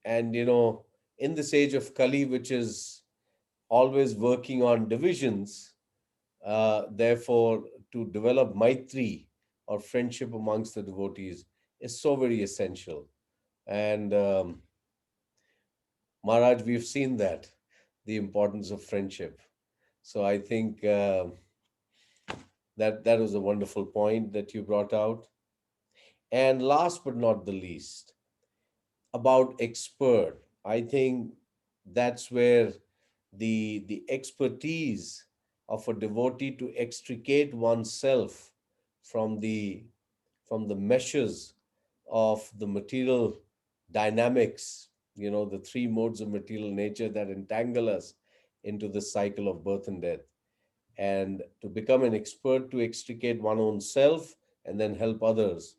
and, in this age of Kali, which is always working on divisions, therefore, to develop maitri or friendship amongst the devotees is so very essential. And Maharaj, we've seen that. the importance of friendship. So I think that was a wonderful point that you brought out. And last but not the least, about expert, I think that's where the expertise of a devotee to extricate oneself from the meshes of the material dynamics, the three modes of material nature that entangle us into the cycle of birth and death, and to become an expert to extricate one own self and then help others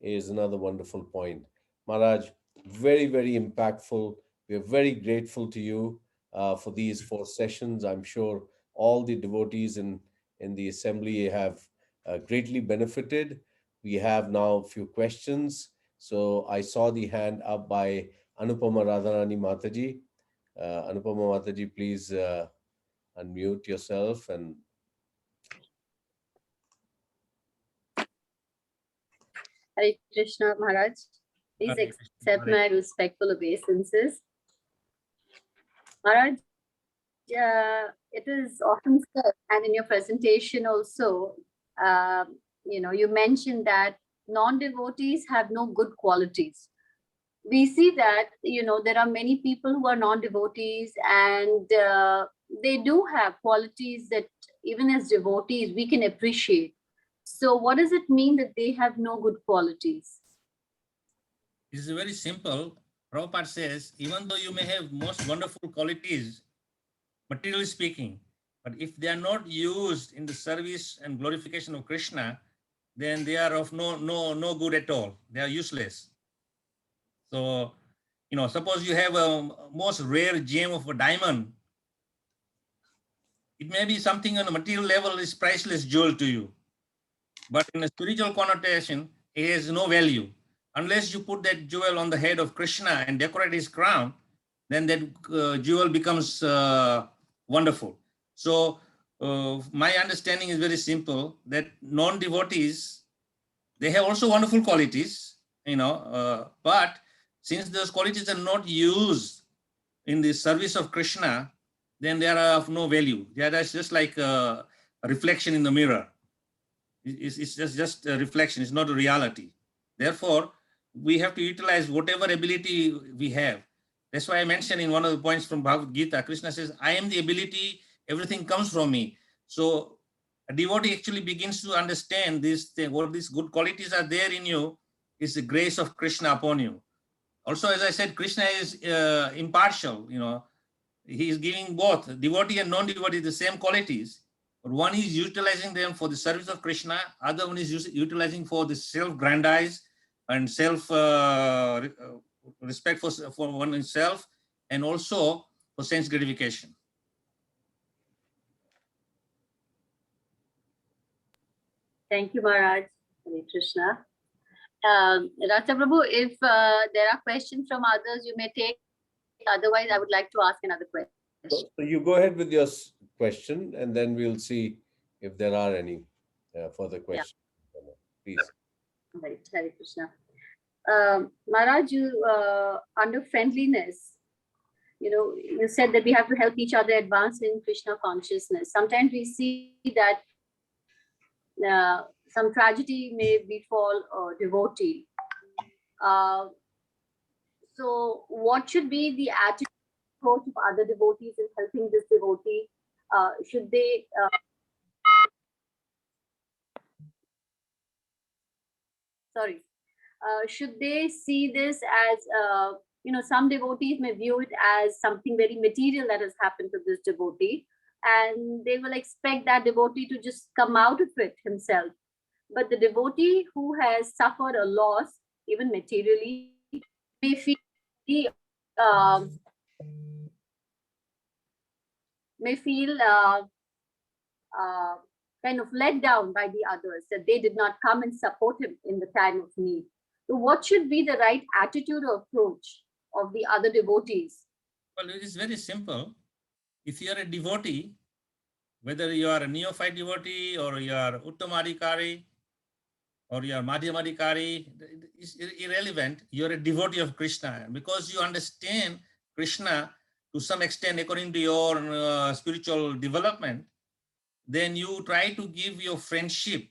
is another wonderful point. Maharaj, very, very impactful. We are very grateful to you for these 4 sessions. I'm sure all the devotees in the assembly have greatly benefited. We have now a few questions. So I saw the hand up by Anupama Radharani Mataji. Anupama Mataji, please unmute yourself and Hare Krishna Maharaj. Please Hare accept Krishna. my respectful obeisances. Maharaj, it is often said, and in your presentation also, you mentioned that non-devotees have no good qualities. We see that, there are many people who are non-devotees, and they do have qualities that even as devotees we can appreciate. So what does it mean that they have no good qualities? It is very simple. Prabhupada says, even though you may have most wonderful qualities, materially speaking, but if they are not used in the service and glorification of Krishna, then they are of no good at all. They are useless. So, suppose you have a most rare gem of a diamond. It may be something on a material level is priceless jewel to you, but in a spiritual connotation, it has no value. Unless you put that jewel on the head of Krishna and decorate his crown, then that jewel becomes wonderful. So my understanding is very simple, that non-devotees, they have also wonderful qualities, but since those qualities are not used in the service of Krishna, then they are of no value. They are just like a reflection in the mirror. It's just a reflection. It's not a reality. Therefore, we have to utilize whatever ability we have. That's why I mentioned in one of the points from Bhagavad Gita, Krishna says, I am the ability, everything comes from me. So a devotee actually begins to understand this thing, what these good qualities are there in you is the grace of Krishna upon you. Also, as I said, Krishna is impartial, he is giving both devotee and non-devotee the same qualities. But one is utilizing them for the service of Krishna, other one is utilizing for the self-grandize and self-respect for oneself, and also for sense gratification. Thank you, Maharaj. Hare Krishna. Rata Prabhu, if there are questions from others, you may take. Otherwise, I would like to ask another question. so you go ahead with your question, and then we'll see if there are any further questions. Please. Right, Hare Krishna. Maharaj, you, under friendliness, you said that we have to help each other advance in Krishna consciousness. Sometimes we see that some tragedy may befall a devotee. So what should be the attitude approach of other devotees in helping this devotee? Should they should they see this as some devotees may view it as something very material that has happened to this devotee, and they will expect that devotee to just come out of it himself. But the devotee who has suffered a loss, even materially, may feel may feel kind of let down by the others, that they did not come and support him in the time of need. So what should be the right attitude or approach of the other devotees? Well, it is very simple. If you are a devotee, whether you are a neophyte devotee or you are Uttamadhikari or you are Madhyamadhikari, it's irrelevant. You are a devotee of Krishna because you understand Krishna to some extent according to your spiritual development, then you try to give your friendship.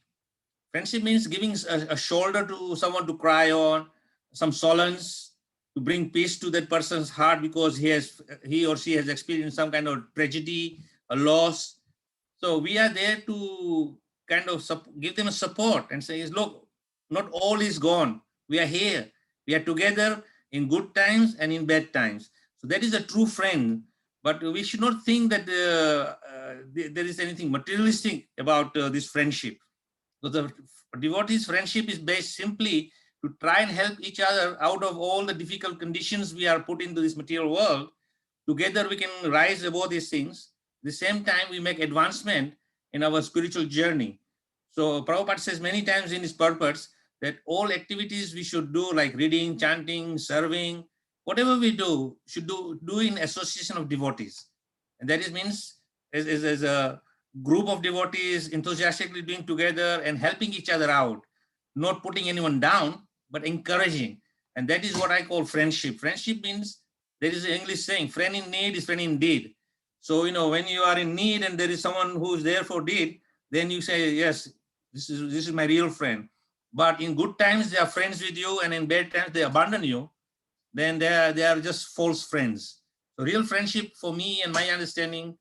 Friendship means giving a shoulder to someone to cry on, some solace, to bring peace to that person's heart because he or she has experienced some kind of tragedy, a loss. So we are there to kind of give them a support and say, look, not all is gone. We are here. We are together in good times and in bad times. So that is a true friend. But we should not think that there is anything materialistic about this friendship. So the devotees' friendship is based simply to try and help each other out of all the difficult conditions we are put into this material world. Together we can rise above these things. At the same time, we make advancement in our spiritual journey. So Prabhupada says many times in his purpose that all activities we should do, like reading, chanting, serving, whatever we do, should do in association of devotees. And that means as a group of devotees enthusiastically doing together and helping each other out, not putting anyone down, but encouraging. And that is what I call friendship. Friendship means, there is an English saying, friend in need is friend indeed. So, when you are in need and there is someone who is there for deed, then you say, yes, this is my real friend. But in good times, they are friends with you, and in bad times, they abandon you. Then they are just false friends. So real friendship for me and my understanding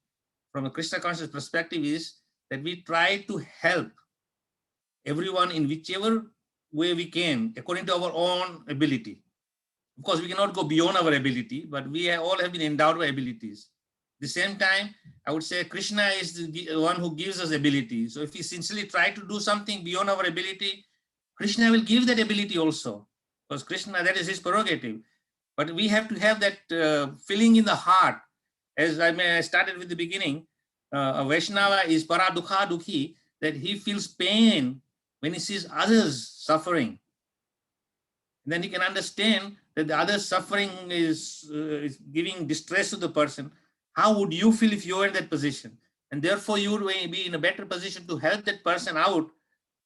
from a Krishna conscious perspective is that we try to help everyone in whichever way we can, according to our own ability. Of course, we cannot go beyond our ability, but we all have been endowed with abilities. At the same time, I would say Krishna is the one who gives us ability. So if we sincerely try to do something beyond our ability, Krishna will give that ability also. Because Krishna, that is his prerogative. But we have to have that feeling in the heart. As I started with the beginning, a Vaishnava is paradukha dukhi, that he feels pain when he sees others suffering. And then he can understand that the other suffering is giving distress to the person. How would you feel if you were in that position? And therefore, you would be in a better position to help that person out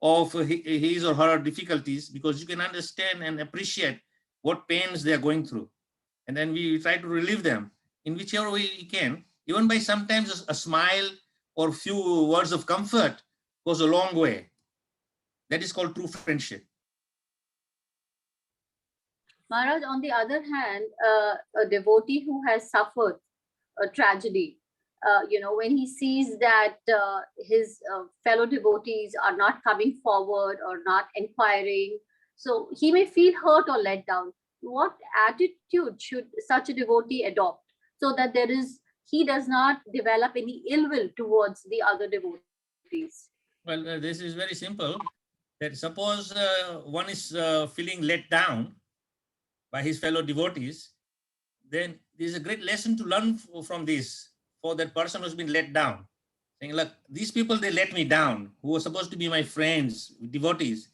of his or her difficulties, because you can understand and appreciate what pains they are going through. And then we try to relieve them in whichever way we can, even by sometimes a smile or few words of comfort goes a long way. That is called true friendship. Maharaj, on the other hand, a devotee who has suffered a tragedy, when he sees that his fellow devotees are not coming forward or not inquiring, so he may feel hurt or let down. What attitude should such a devotee adopt so that he does not develop any ill will towards the other devotees? Well, this is very simple. That suppose one is feeling let down by his fellow devotees, then there's a great lesson to learn from this for that person who's been let down. Saying, look, these people, they let me down, who are supposed to be my friends, devotees.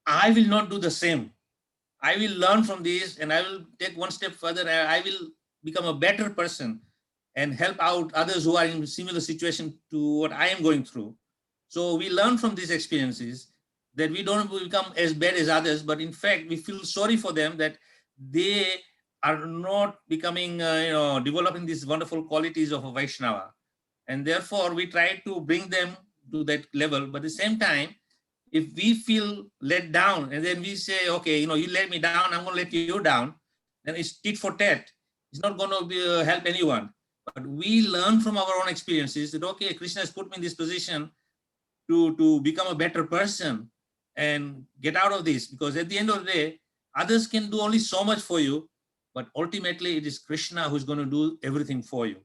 I will not do the same. I will learn from this, and I will take one step further. I will become a better person and help out others who are in similar situation to what I am going through. So we learn from these experiences that we don't become as bad as others, but in fact, we feel sorry for them that they are not becoming, developing these wonderful qualities of a Vaishnava. And therefore, we try to bring them to that level. But at the same time, if we feel let down and then we say, okay, you let me down, I'm going to let you down, then it's tit for tat. It's not going to help anyone. But we learn from our own experiences that, okay, Krishna has put me in this position to become a better person and get out of this. Because at the end of the day, others can do only so much for you, but ultimately it is Krishna who's going to do everything for you.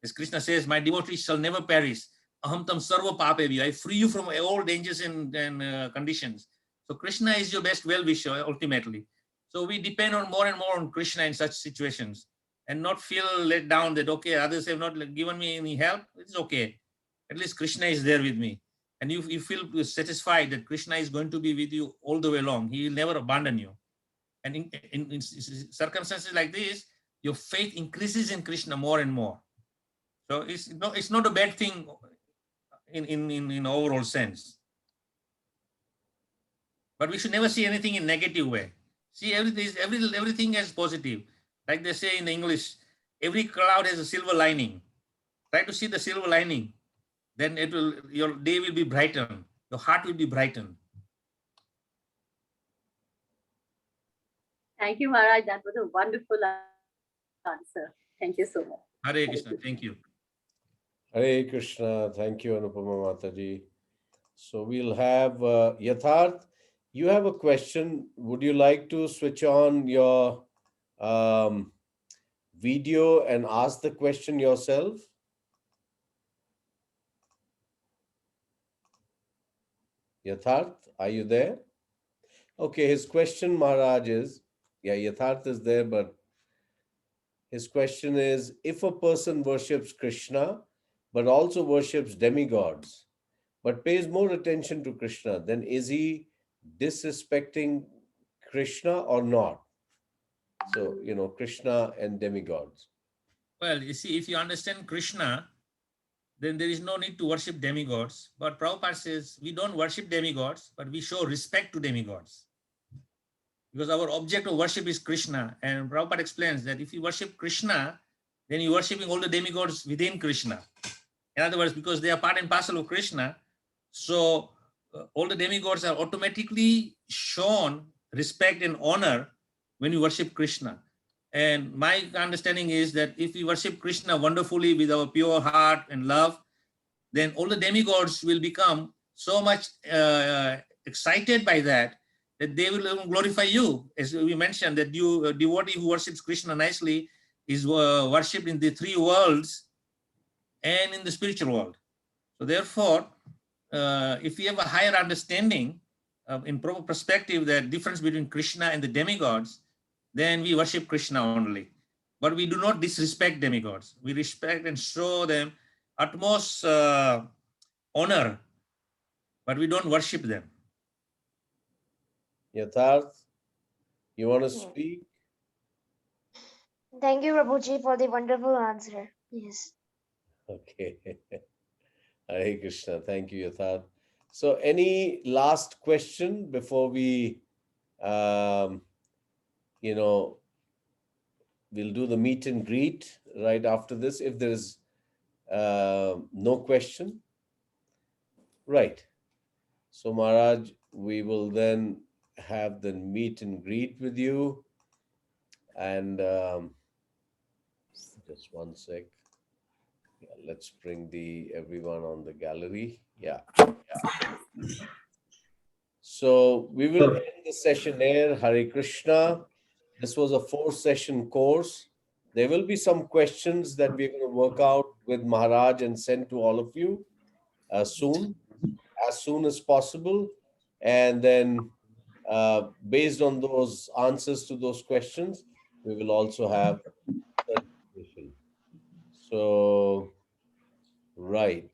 As Krishna says, my devotees shall never perish. Aham tam sarva papevi. I free you from all dangers and conditions. So Krishna is your best well-wisher ultimately. So we depend on more and more on Krishna in such situations and not feel let down that, okay, others have not given me any help. It's okay. At least Krishna is there with me. And you feel satisfied that Krishna is going to be with you all the way along. He will never abandon you. And in circumstances like this, your faith increases in Krishna more and more. So it's not a bad thing in overall sense. But we should never see anything in negative way. See everything as positive. Like they say in English, every cloud has a silver lining. Try to see the silver lining. Then your day will be brightened. Your heart will be brightened. Thank you, Maharaj. That was a wonderful answer. Thank you so much. Hare Krishna. Thank you. Hare Krishna. Thank you, Anupama Mataji. So we'll have Yatharth. You have a question. Would you like to switch on your video and ask the question yourself? Yatharth, are you there? Okay, his question, Maharaj, is, Yatharth is there, but his question is, if a person worships Krishna, but also worships demigods, but pays more attention to Krishna, then is he disrespecting Krishna or not? So, Krishna and demigods. Well, you see, if you understand Krishna, then there is no need to worship demigods. But Prabhupada says we don't worship demigods, but we show respect to demigods. Because our object of worship is Krishna. And Prabhupada explains that if you worship Krishna, then you're worshiping all the demigods within Krishna. In other words, because they are part and parcel of Krishna, so all the demigods are automatically shown respect and honor when you worship Krishna. And my understanding is that if we worship Krishna wonderfully with our pure heart and love, then all the demigods will become so much excited by that they will glorify you. As we mentioned, that you, a devotee who worships Krishna nicely is worshipped in the three worlds and in the spiritual world. So therefore, if we have a higher understanding in proper perspective, that difference between Krishna and the demigods, then we worship Krishna only. But we do not disrespect demigods. We respect and show them utmost honor, but we don't worship them. Yatharth, you want to speak? Thank you, Prabhuji, for the wonderful answer. Yes. Okay. Hare Krishna. Thank you, Yatharth. So any last question before we, we'll do the meet and greet right after this, if there is no question? Right. So Maharaj, we will then have the meet and greet with you. And just one sec. Yeah, let's bring everyone on the gallery. Yeah. So we will end the session here. Hare Krishna. This was a 4-session course. There will be some questions that we're going to work out with Maharaj and send to all of you soon as possible. And then based on those answers to those questions, we will also have certification. So, right.